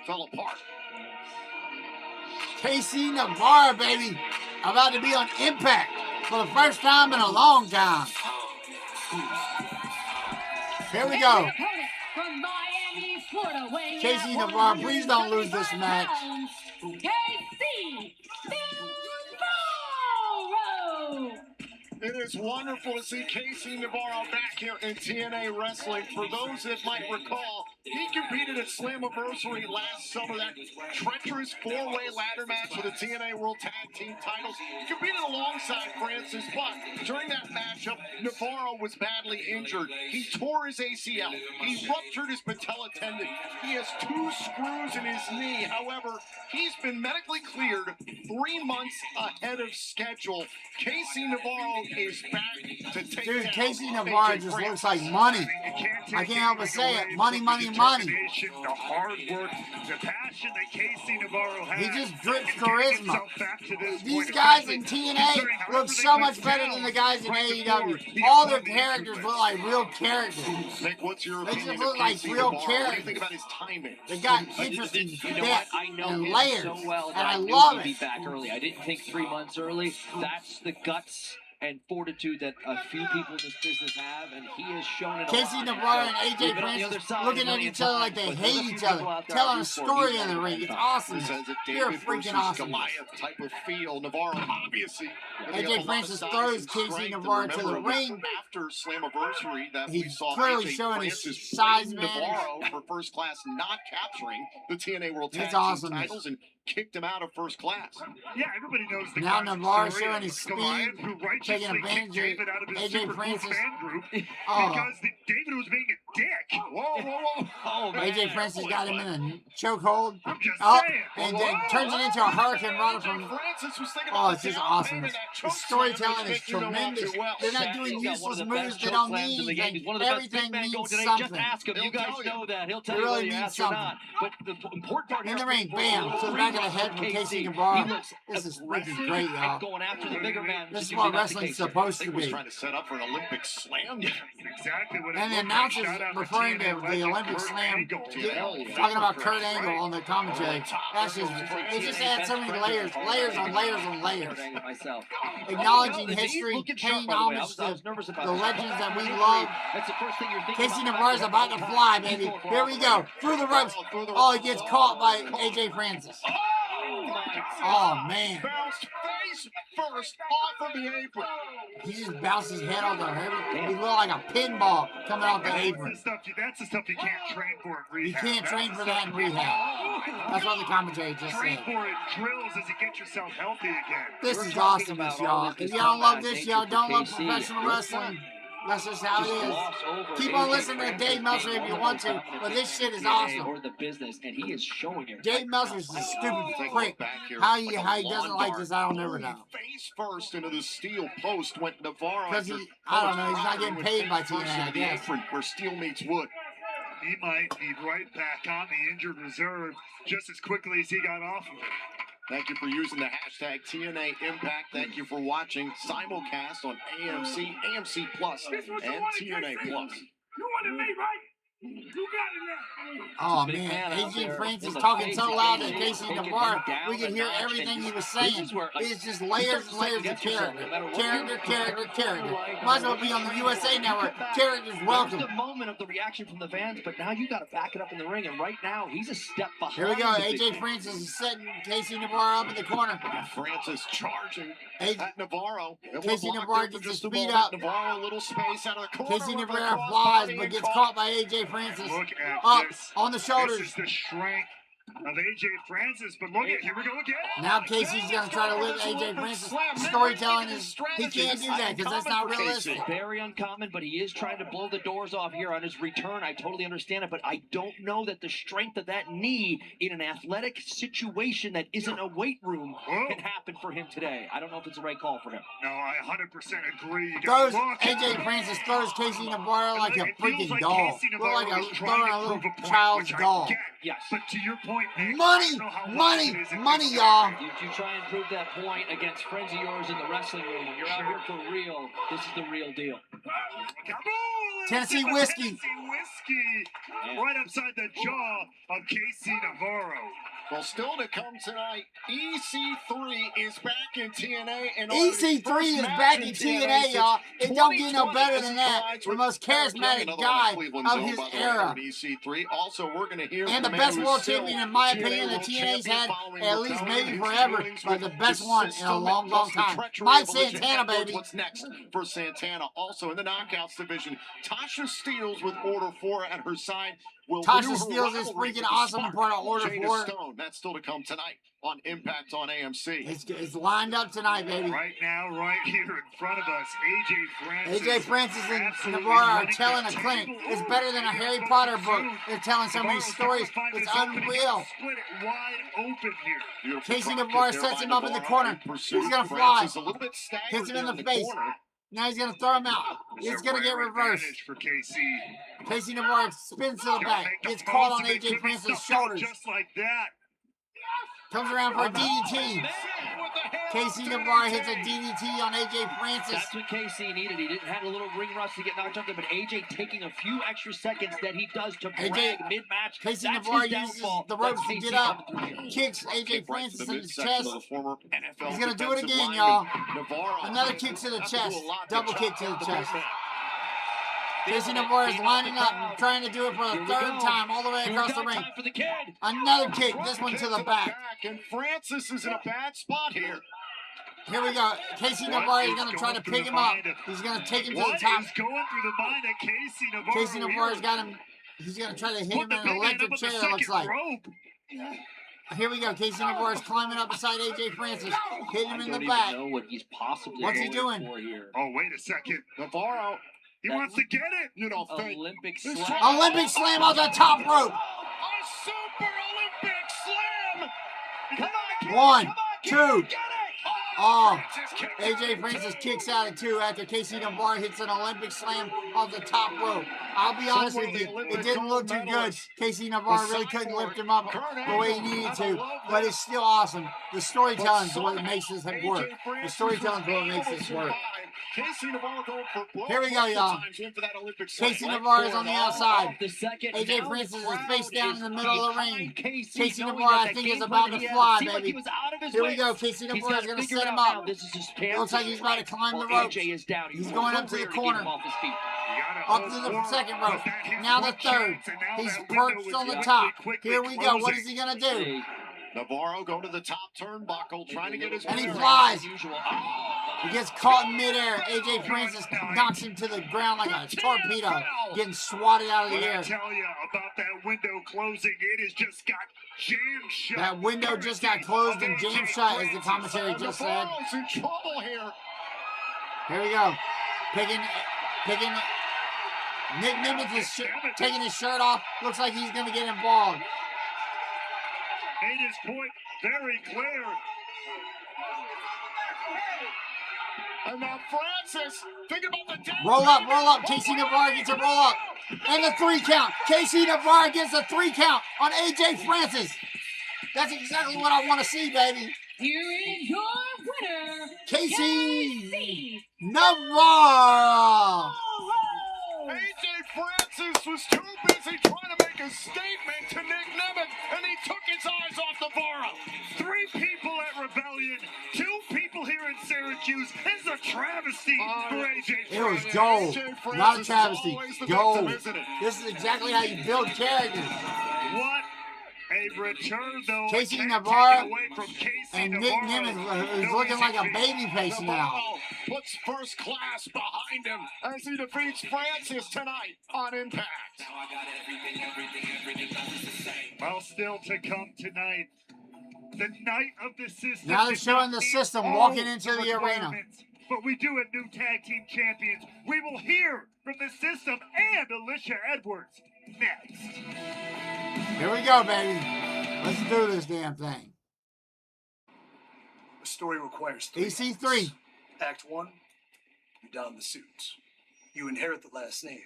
fell apart. Casey Navarro, baby. About to be on Impact for the first time in a long time. Here we go. Opponent from Miami, Florida, weighing in Casey at Navarro, please don't lose this 135 match. pounds, Casey Navarro. It is wonderful to see Casey Navarro back here in TNA Wrestling. For those that might recall, he competed at Slammiversary last summer, that treacherous four-way ladder match for the TNA World Tag Team titles. He competed alongside Francis, but during that matchup, Navarro was badly injured. He tore his ACL. He ruptured his patella tendon. He has 2 screws in his knee. However, he's been medically cleared 3 months ahead of schedule. Casey Navarro is back to take Dude, down Casey Navarro AJ just Francis. looks like money. I can't help but say it. Money, money, money. The hard work, the passion that Casey Navarro has. He just drips in getting charisma. himself back to this These point, guys in especially TNA considering look however so they much went better down than the guys in right AEW. before the All their appointment characters to look like real characters. Nick, what's your They just opinion look of like Casey real Navarro? What do you characters. think about his timing? They got You interesting know what? depth I know and him layers, so well and that I I knew love he'd be it. back early. I didn't think 3 months early. That's the guts and fortitude that a few people in this business have, and he has shown it a Casey lot. Navarro and So, AJ we've been on the other Francis side looking a at million each other like times, they but there's hate a few each other, people out there telling I a root for. story He's in the one of ring. them. It's awesome. This is a Pure David freaking versus awesome. Goliath type of feel. Navarro, obviously. AJ Francis throws Casey Navarro to the ring. After Slammiversary, that we He's saw clearly AJ showing his Francis size blamed advantage. Navarro for First Class not capturing the TNA World Tag It's Team awesome. titles and kicked him out of First Class. Yeah, everybody knows the Now classic Navarro story showing of his Goliath, speed, who taking righteously advantage kicked David out of of his AJ super cool Francis. fan group Oh, because David was being dick. Whoa. Oh, man. AJ Francis got him in a chokehold. I'm just Up, saying. and then turns it into a hurricane runner from. Francis was thinking Oh, about it's just down awesome. payment, that The choke storytelling slam, is which you know all tremendous. too well. They're not Shaq, doing he's got one useless of the moves best that choke don't slams in mean the game. anything. He's one of the best big Everything men going means today. something. Just ask him. He'll You guys tell you. know that. He'll tell It you really whether you means ask or something. not. But the important part In here the ring, for bam, little to the back of the three head from KC. Casey He Navarro. looks This is aggressive freaking great, and y'all. going after the bigger man. This is which what usually not the wrestling's case here. supposed to He was be. trying to set up for an Olympic slam. That's exactly what it And the looked like. announcers Shout out referring TNA to the legend Olympic Kurt Slam, Angle. Hell yeah. talking about Kurt Angle on the commentary. That's just, it just adds so many layers on layers. Myself. Acknowledging The knee's history, looking sharp, paying by the way. homage I was to nervous about the that. legends that we Usually, love. That's the first thing you're thinking Casey about. Navarro's about to fly, baby. Here we go. Through the ropes. Oh, he gets caught by AJ Francis. Oh, my Oh, man. Bounced face first off of the apron. He just bounced his head off the apron. He looked like a pinball coming off the apron. That's the stuff you can't train for in You rehab. can't train for that in rehab. That's what the commentary just Train said. for it drills as you get yourself healthy again. This We're is talking awesomeness, about all y'all. this If y'all don't love comeback this, y'all nature don't for love KC. professional Let's wrestling. That's just how Just it gloss is. over Keep on AJ listening to Francis Dave Meltzer being if you one want of the to, dominant but this shit is TNA awesome. Or the business, and he is showing it. Dave Meltzer's a stupid prick. How he doesn't like this, I don't ever know. Face first into the steel post went Navarro. Because after I don't know, Coach he's not getting Pryor paid went by face first TNA, I into the guess. apron where steel meets wood. He might be right back on the injured reserve just as quickly as he got off of it. Thank you for using the hashtag TNA Impact. Thank you for watching simulcast on AMC, AMC Plus, and TNA Plus. You wanted me, right? You got it now. Oh Big man, man out AJ there Francis in the talking face so of loud KC, that Casey taking him Navarro, down we could a hear notch, everything and he was this saying. is where, It's just layers and layers of Get yourself, character. no matter what Character. you're like, Might as well be on the USA Network. Character's welcome. There's the moment of the reaction from the fans, but now you got to back it up in the ring, and right now he's a step behind. Here we go. the big AJ man. Francis is setting Casey Navarro up in the corner. Francis charging A- at Navarro. It was Casey blocked Navarro there for gets his just a speed moment. up. Navarro, a little space out of the corner. Casey with a Navarro crossbody flies and but gets caught. caught by AJ Francis. Look at Up this. on the shoulders. This is the strength of AJ Francis, but look at here we go again. Now Casey's going to try to lift AJ Francis. Storytelling is, he can't do that because that's not realistic. Very uncommon, but he is trying to blow the doors off here on his return. I totally understand it, but I don't know that the strength of that knee in an athletic situation that isn't a weight room can happen for him today. I don't know if it's the right call for him. No, I 100% agree. You Throws gotta look. AJ Francis throws Casey Navarro like a It feels freaking like doll. Casey Look Navarro like is a trying throwing to a little prove a point, child's which I doll. get. Yes. But to your point, Nick, Money, I don't know how money, much it is at money, this y'all. time. You try and prove that point against friends of yours in the wrestling room. When you're out here for real, this is the real deal. Kaboom! Tennessee whiskey. Tennessee whiskey. Right upside the jaw of Casey Navarro. Well, still to come tonight, EC3 is back in TNA. And EC3 is back in TNA, y'all. It don't get no better than that. The most charismatic guy of his era. EC3. Also, we're going to hear And the from best man world who's still champion, in my TNA opinion, that world TNA's champion had following at least recovery. maybe forever, Dealings but with the best one in a system long, long plus the time. treachery Mike of Elizabeth Santana, Edwards. baby. What's next for Santana? Also in the knockouts division, Tasha Steelz with Order 4 at her side. Will Tasha renew her Steelz is rivalry freaking with the awesome Spark, part of Order Shayna 4. Stone. That's still to come tonight on Impact on AMC. It's lined up tonight, baby. Right now, right here in front of us, AJ Francis. AJ Francis and absolutely Navarro are running telling the a clinic. table. It's better than a Harry Potter book. They're telling so many stories. It's unreal. Split it wide open here. Beautiful Casey drop Navarro kick there sets by him up in the Navarro. corner. Pursuit. He's gonna fly. Francis a little bit staggered Hits him in there the face. corner. Now he's going to throw him out. It's going to get Rare reversed. advantage for KC. Casey Navarro spins to the back. Gets caught on AJ Francis' shoulders. Just like that. Comes around for a DDT. Casey Navarro hits a DDT on AJ Francis. That's what KC needed. He didn't have a little ring rust to get knocked up there, but AJ taking a few extra seconds that he does to brag mid-match. Casey That's Navarro his uses downfall. the ropes That's to KC get up. coming through. Kicks AJ Right Francis to the in the midsection chest. of the former NFL He's gonna do it defensive again, lineman, y'all. Navarro. Another kick to the Have to chest. do a lot to Double chop kick to the off the chest. big man. Casey Navarro is lining up and trying to do it for the Here we third go. time all the way Here we across go. the ring. Time for the kid. Another kick, this one to the back. And Francis is in a bad spot here. Here we go. Casey Navarro is going to try to pick him up. He's going to take him to the What top. is going through the mind of Casey Navarro? Casey Navarro's got him. He's going to try to hit him Put the in big an man electric up on the chair, it looks second like. rope. Here we go. Casey Navarro's climbing up beside AJ Francis. Hitting him in the I don't back. even know what he's possibly What's he going doing? for here. Oh, wait a second. Navarro He wants to get it. You don't think. Olympic This slam. one- Olympic slam off the top rope. A super Olympic slam. Come on, kid. One, Come on, kid. two. Get it. Oh, Francis kicked AJ Francis kicks out at 2 after Casey Navarro hits an Olympic slam off the top rope. I'll be honest with you, it didn't look too good. Casey Navarro really couldn't lift him up the way he needed to, but it's still awesome. The storytelling is what makes this work. The storytelling is what makes this work. Casey Navarro going for blow Here we go, y'all. times, went for that Olympic slam. Casey Navarro's on the outside. The second. AJ Now Francis the is crowd face down in the middle of the behind ring. Casey Navarro, knowing that I think, game is about plan to he had fly, seemed like baby. he was out of his Here we wits. go. Casey He's Navarro's gotta going to figure set it him out up. now. This is his It chance. looks like he's about to climb the Well, ropes. AJ is down. He's going up to the nowhere get corner. him off his feet. Up to the second rope. Now the third. He's perched on the top. Here we go. What is he going to do? Hey, Navarro going to the top turnbuckle, trying to get his And he bearings. flies. as usual. He gets caught in midair. AJ Francis knocks him to the ground like a torpedo, getting swatted out of the What I air. tell you about that window closing, it has just got jammed shut. That window just got closed and jammed shut, as the commentary just said. Navarro's in trouble here. Here we go. Picking. Nick Nimitz is taking his shirt off. Looks like he's going to get involved. Made his point very clear. And now Francis, think about the down. Roll up. Casey Navarro gets a roll up. And the 3 count. Casey Navarro gets a 3 count on AJ Francis. That's exactly what I want to see, baby. Here is your winner, Casey Navarro. AJ Francis was too busy trying to make a statement to Nick Nimitz, and he took his eyes off Navarro. 3 people at Rebellion, 2 people here in Syracuse. It's a travesty for AJ Francis. It was gold. AJ Francis Not a is travesty. always the Gold. victim, isn't it? This is exactly how you build characters. What a return, though. Casey Can't Navarro take it away from Casey And Nick Navarro. Nimitz is looking like a baby face now. Navarro puts first class behind him as he defeats Francis tonight on Impact. Well, still to come tonight, the night of the system. Now they're did showing not the meet system all walking into the arena. requirements, But we do have new tag team champions. We will hear from the system and Alicia Edwards next. Here we go, baby. Let's do this damn thing. The story requires 3 EC3. acts. Act 1, you don the suit. You inherit the last name.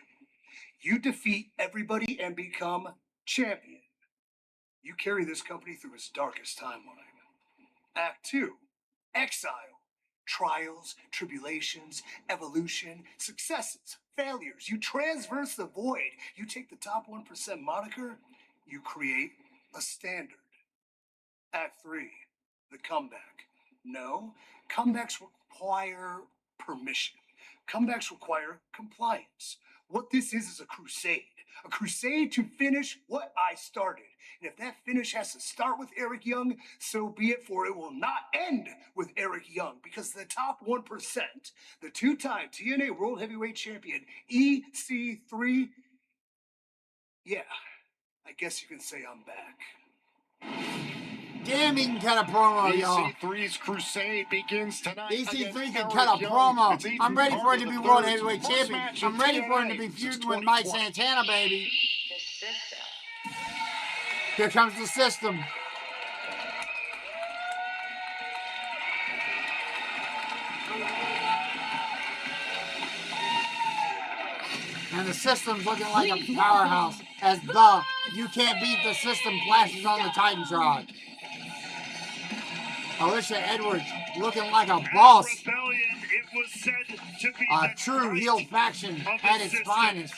You defeat everybody and become champion. You carry this company through its darkest timeline. Act 2, exile. Trials, tribulations, evolution, successes, failures. You transverse the void. You take the top 1% moniker, you create a standard. Act 3, the comeback. No, comebacks require permission. Comebacks require compliance. What this is a crusade to finish what I started. And if that finish has to start with Eric Young, so be it, for it will not end with Eric Young, because the top 1%, the 2-time TNA World Heavyweight Champion, EC3, yeah, I guess you can say I'm back. Damn, he can cut a promo, y'all. EC3's crusade begins tonight. EC3 against can Eric cut a Young. promo. It's EC3 I'm ready for it to the be World third Heavyweight first Champion. match I'm of ready for him to TNA be since feuding with Mike 2020. Santana, baby. The system. Here comes the system. And the system's looking like a powerhouse as the You Can't Beat the System flashes on the Titantron. Alicia Edwards looking like a boss. Rebellion, it was said to be A the true night heel faction of the at its system. finest.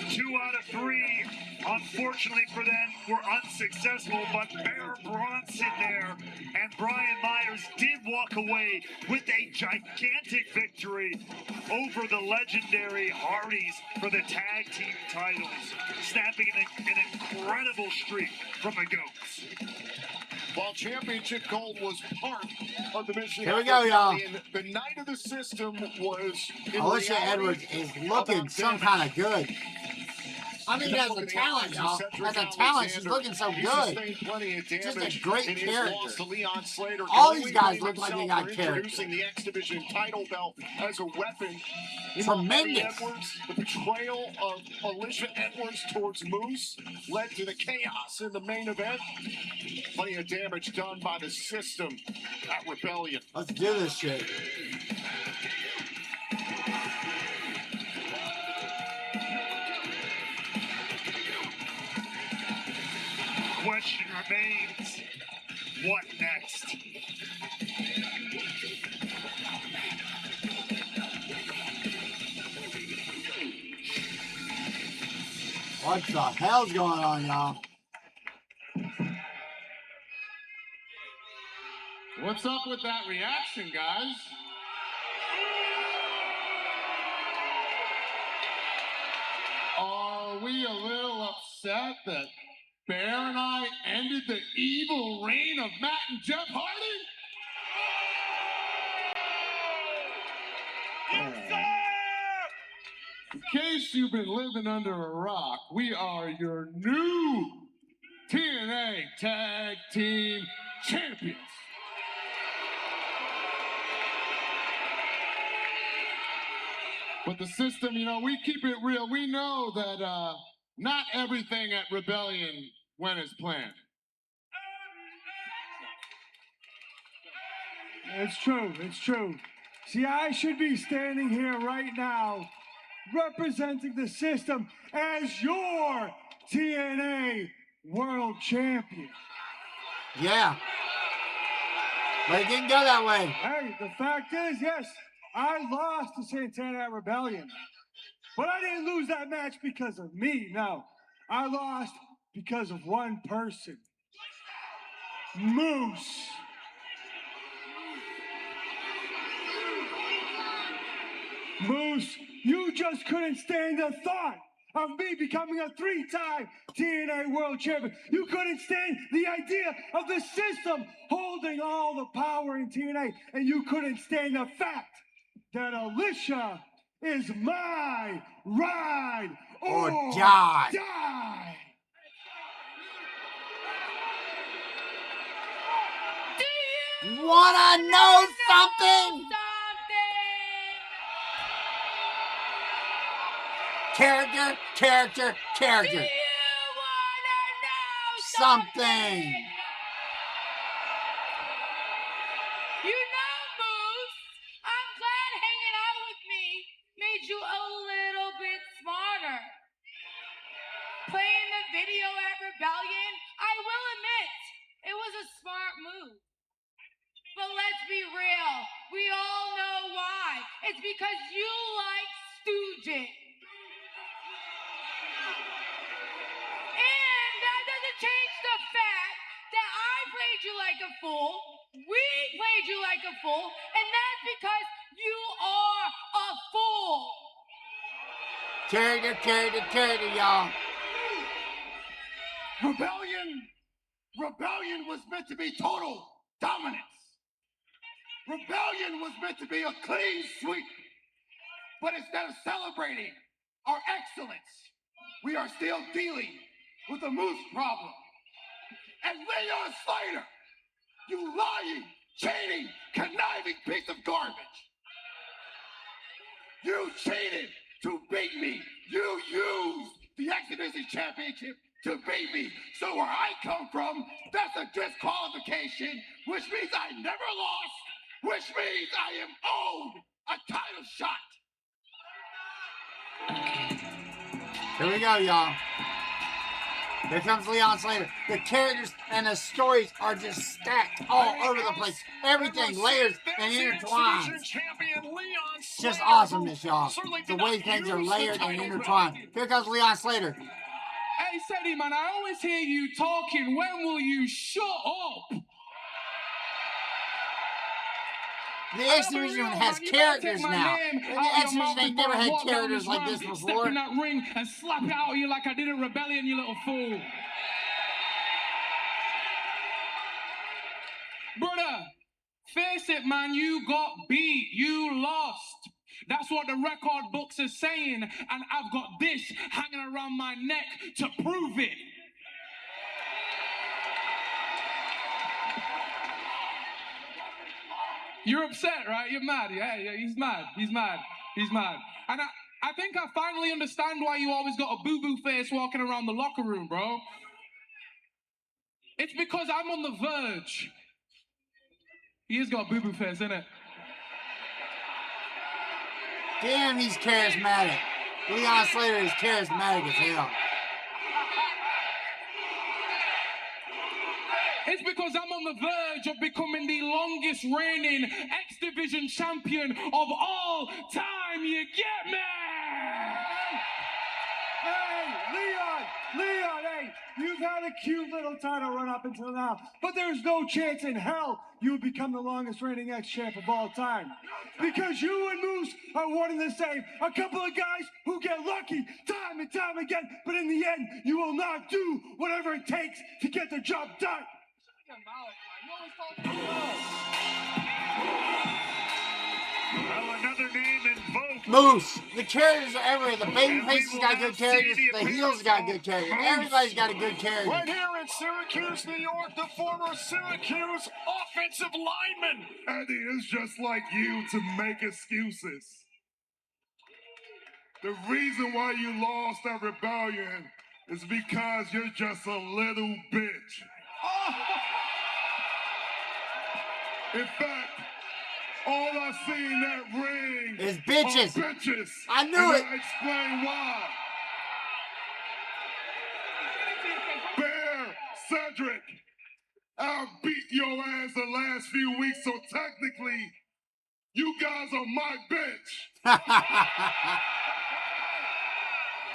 2 out of 3, unfortunately for them, were unsuccessful, but Bear Bronson there and Brian Myers did walk away with a gigantic victory over the legendary Hardys for the tag team titles, snapping an incredible streak from the Goats. While championship gold was part of the mission, Here we go, y'all. the night of the system was in Alicia reality Edwards is looking about some damage. kind of good. I mean, as a talent, y'all. As a talent, she's looking so good. Just a great character. All these guys look like they got character. The X Division title belt as a weapon. Tremendous. The betrayal of Alicia Edwards towards Moose led to the chaos in the main event. Plenty of damage done by the system at Rebellion. Let's do this shit. Question remains, what next? What the hell's going on, y'all? What's up with that reaction, guys? Are we a little upset that Bear and I ended the evil reign of Matt and Jeff Hardy? Yes, sir! In case you've been living under a rock, we are your new TNA Tag Team Champions. But the system, you know, we keep it real. We know that not everything at Rebellion went as planned. It's true. It's true. See, I should be standing here right now representing the system as your TNA World Champion. Yeah. But it didn't go that way. Hey, the fact is, yes, I lost to Santana at Rebellion. But I didn't lose that match because of me, no. I lost because of one person. Moose. Moose, you just couldn't stand the thought of me becoming a 3-time TNA World Champion. You couldn't stand the idea of the system holding all the power in TNA. And you couldn't stand the fact that Alicia is my ride or die. Die. Wanna know something? Character, character, character. Do you wanna know Something. You know, Moose, I'm glad hanging out with me made you a little bit smarter. Playing the video at Rebellion, I will admit, it was a smart move. But let's be real, we all know why. It's because you like stooging. And that doesn't change the fact that I played you like a fool, we played you like a fool, and that's because you are a fool. Character, character, character, y'all. Rebellion was meant to be total dominance. Rebellion was meant to be a clean sweep. But instead of celebrating our excellence, we are still dealing with a Moose problem. And Leon Slater, you lying, cheating, conniving piece of garbage. You cheated to beat me. You used the X Division Championship to beat me. So where I come from, that's a disqualification, which means I never lost, which means I am owed a title shot. Here we go, y'all. Here comes Leon Slater. The characters and the stories are just stacked all over the place. Everything layers and intertwined. It's just awesomeness, y'all. The way things are layered and intertwined. Here comes Leon Slater. Hey, Sadie, man, I always hear you talking. When will you shut up? The X Division has characters now. And the X Division ain't never had characters like this before. Step in that ring and slap it out of you like I did in Rebellion, you little fool. Brother, face it, man, you got beat. You lost. That's what the record books are saying, and I've got this hanging around my neck to prove it. You're upset, right? You're mad. Yeah, he's mad. He's mad. He's mad. And I think I finally understand why you always got a boo-boo face walking around the locker room, bro. It's because I'm on the verge. He has got a boo-boo face, innit? Damn, he's charismatic. Leon Slater is charismatic as hell. It's because I'm on the verge of becoming the longest reigning X Division champion of all time. You get me? Hey, Leon, hey, you've had a cute little title run up until now, but there's no chance in hell you would become the longest reigning X-Champ of all time. Because you and Moose are one and the same. A couple of guys who get lucky time and time again, but in the end, you will not do whatever it takes to get the job done. Well, another name invoked. Moose. The characters are everywhere. The baby faces got good characters. The heels got good characters. Everybody's got a good character. Right here in Syracuse, New York, the former Syracuse offensive lineman. Eddie is just like you to make excuses. The reason why you lost that rebellion is because you're just a little bitch. In fact, all I see in that ring is bitches. Are bitches. I knew it. I explain why. Bear, Cedric, I beat your ass the last few weeks, so technically, you guys are my bitch.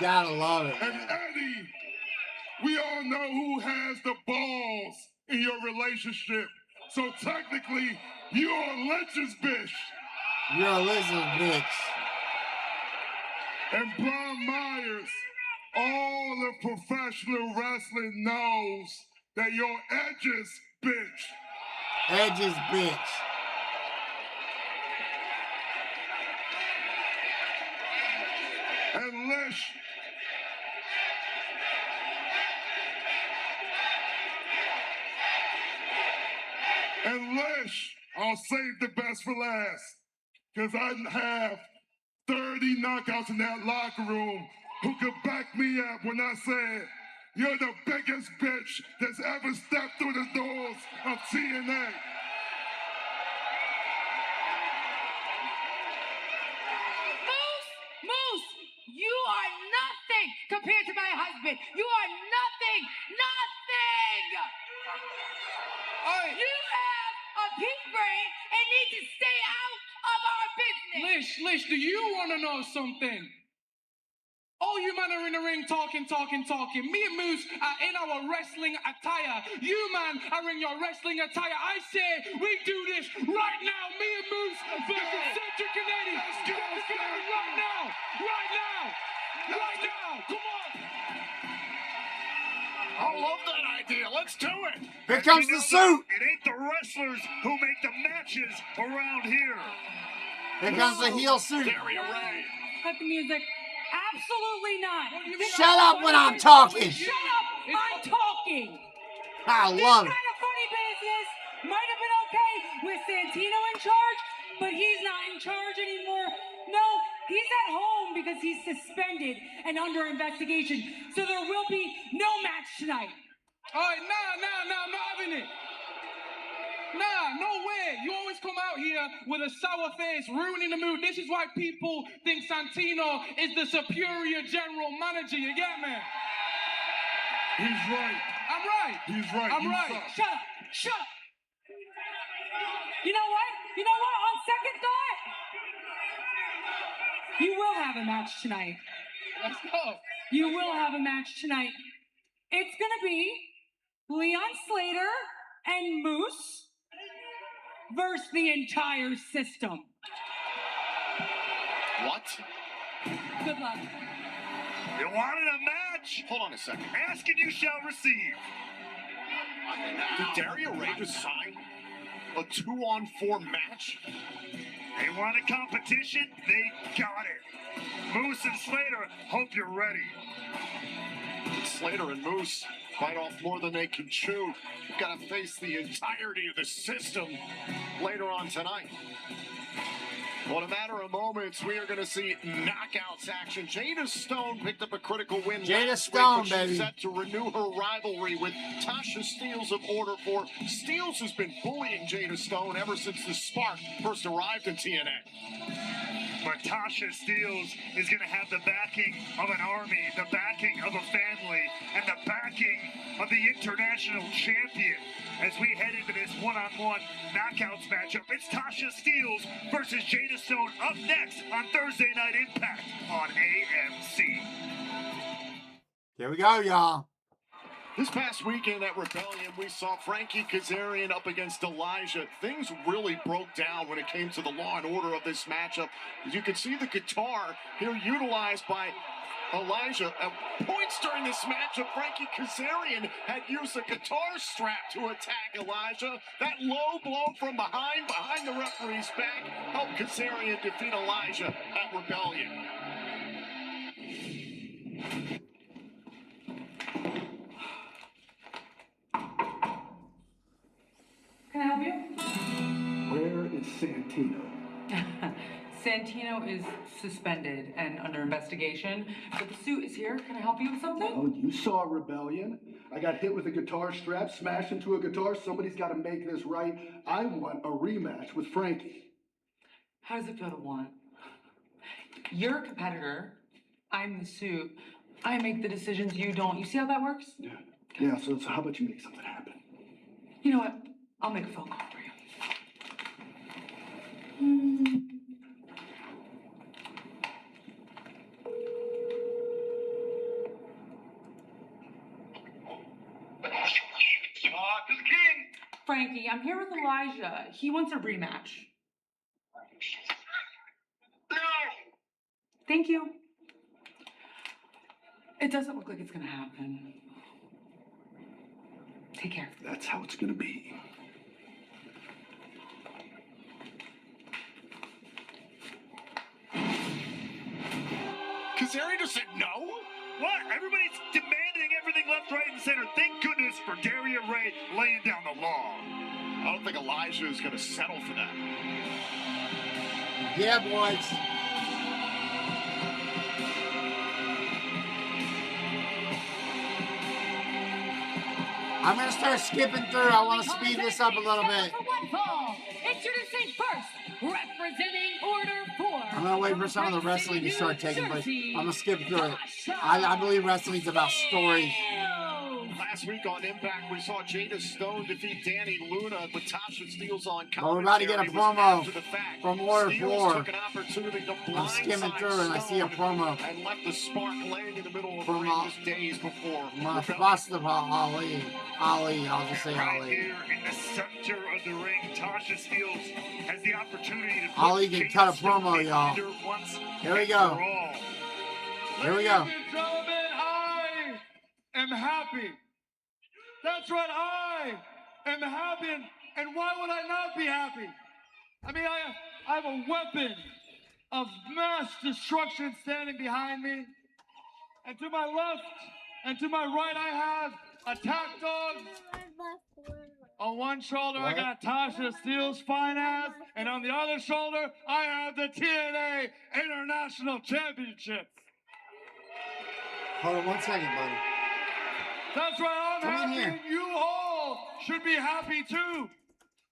Gotta love it. And Eddie, we all know who has the balls in your relationship. So technically, you're Lynch's bitch. You're a lizard bitch. And Brian Myers, all of professional wrestling knows that you're Edge's bitch. Edge's bitch. And Lish, I'll save the best for last. Because I have 30 knockouts in that locker room who could back me up when I said, you're the biggest bitch that's ever stepped through the doors of TNA. Moose, you are nothing compared to my husband. You are nothing. You have a pink brain and need to stay out of our business. Lish, do you want to know something? All you man are in the ring talking. Me and Moose are in our wrestling attire. You man are in your wrestling attire. I say we do this right now. Me and Moose versus Cedric and Eddie. Let's do it right now. Come on. I love that idea. Let's do it. Here comes the suit. It ain't the wrestlers who make the matches around here. Here comes the heel suit. Cut the music. Absolutely not. Shut up when I'm talking. Shut up. I'm talking. I love it. This kind of funny business might have been okay with Santino in charge, but he's not in charge anymore. No, he's at home because he's suspended and under investigation. So there will be no match tonight. All right, nah, I'm not having it. Nah, no way. You always come out here with a sour face, ruining the mood. This is why people think Santino is the superior general manager. You get me? He's right. I'm right. He's right. I'm You right. suck. Shut up. You know what? On second thought, you will have a match tonight. Let's go. You will have a match tonight. It's going to be Leon Slater and Moose versus the entire system. What? Good luck. You wanted a match? Hold on a second. Ask and you shall receive. Did Dario Ray just sign a 2-on-4 match? They wanted competition, they got it. Moose and Slater, hope you're ready. Slater and Moose bite off more than they can chew. You've got to face the entirety of the system later on tonight. Well, in a matter of moments, we are going to see knockouts action. Jada Stone picked up a critical win. Jada last Stone, week, but baby. she's set to renew her rivalry with Tasha Steelz of Order 4. Steelz has been bullying Jada Stone ever since the Spark first arrived in TNA. But Tasha Steelz is going to have the backing of an army, the backing of a family, and the backing of the international champion. As we head into this one-on-one knockouts matchup, it's Tasha Steelz versus Jada Stone up next on Thursday Night Impact on AMC. Here we go, y'all. This past weekend at Rebellion, we saw Frankie Kazarian up against Elijah. Things really broke down when it came to the law and order of this matchup. As you can see the guitar here utilized by Elijah. At points during this matchup, Frankie Kazarian had used a guitar strap to attack Elijah. That low blow from behind the referee's back, helped Kazarian defeat Elijah at Rebellion. Can I help you? Where is Santino? Santino is suspended and under investigation, but the suit is here. Can I help you with something? Oh, you saw Rebellion. I got hit with a guitar strap, smashed into a guitar. Somebody's got to make this right. I want a rematch with Frankie. How does it feel to want? You're a competitor. I'm the suit. I make the decisions, you don't. You see how that works? Yeah. Yeah, so how about you make something happen? You know what? I'll make a phone call for you. This is King. Frankie, I'm here with Elijah. He wants a rematch. No. Thank you. It doesn't look like it's gonna happen. Take care. That's how it's going to be. Kazarian just said no? What? Everybody's demanding everything left, right, and center. Thank goodness for Daria Ray laying down the law. I don't think Elijah is going to settle for that. Yeah, boys. I'm going to start skipping through. I want to speed this up a little bit. Introducing first, representing Order 4. I'm going to wait for some of the wrestling to start taking place. I'm going to skip through it. I believe wrestling's about stories. Last week on Impact, we saw Jada Stone defeat Danny Luna, but Tasha Steelz on commentary. Well, we're about to get a promo from Order 4. I'm skimming through and I see a promo and left the spark laying in the middle of from just days before. First of all, Ali. I'll just say Right Ali. here in the center of the ring, Tasha Steelz has the opportunity to put Ali can cut a promo, y'all. Here we go. Here we go. Ladies and gentlemen, I am happy. That's right, I am happy. And why would I not be happy? I mean, I have a weapon of mass destruction standing behind me. And to my left and to my right, I have attack dogs. On one shoulder, I got Tasha Steelz' fine ass. And on the other shoulder, I have the TNA International Championship. Hold on 1 second, buddy. That's right, I'm Come in happy. here. You all should be happy too.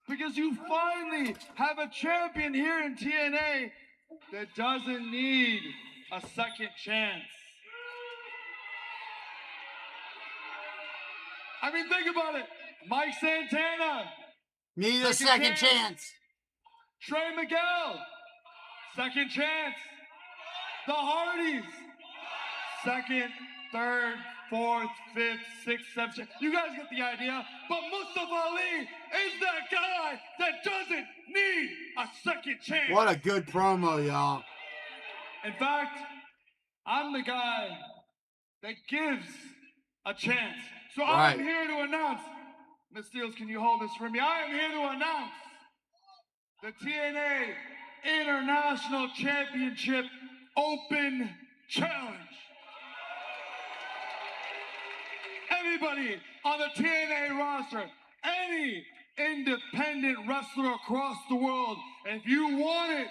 Because you finally have a champion here in TNA that doesn't need a second chance. I mean, think about it. Mike Santana. Need a second chance. Trey Miguel. Second chance. The Hardys. Second, third, fourth, fifth, sixth, seventh. You guys get the idea. But Mustafa Ali is that guy that doesn't need a second chance. What a good promo, y'all. In fact, I'm the guy that gives a chance. So I'm here to announce, Ms. Steelz, can you hold this for me? I am here to announce the TNA International Championship Open Challenge. Anybody on the TNA roster, any independent wrestler across the world, if you want it,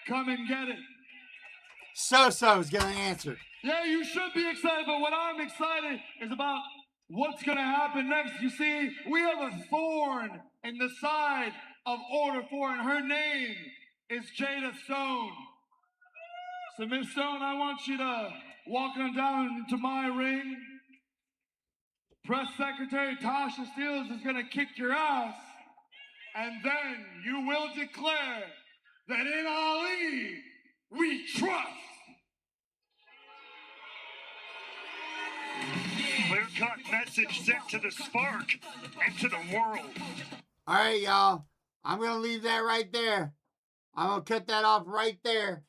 come and get it. So-So's gonna answer. Yeah, you should be excited, but what I'm excited is about what's gonna happen next. You see, we have a thorn in the side of Order 4, and her name is Jada Stone. So Miss Stone, I want you to walk on down into my ring. Press Secretary Tasha Steelz is gonna kick your ass, and then you will declare that in Ali we trust. Clear-cut message sent to the Spark and to the world. All right, y'all. I'm going to leave that right there. I'm going to cut that off right there.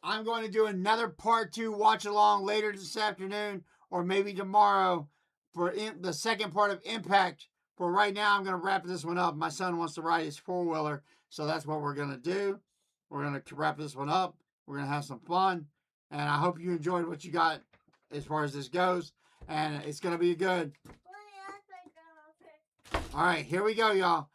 I'm going to do another part 2 watch along later this afternoon or maybe tomorrow for the second part of Impact. For right now, I'm going to wrap this one up. My son wants to ride his 4-wheeler, so that's what we're going to do. We're going to wrap this one up. We're going to have some fun, and I hope you enjoyed what you got as far as this goes, and it's going to be good. All right, here we go, y'all.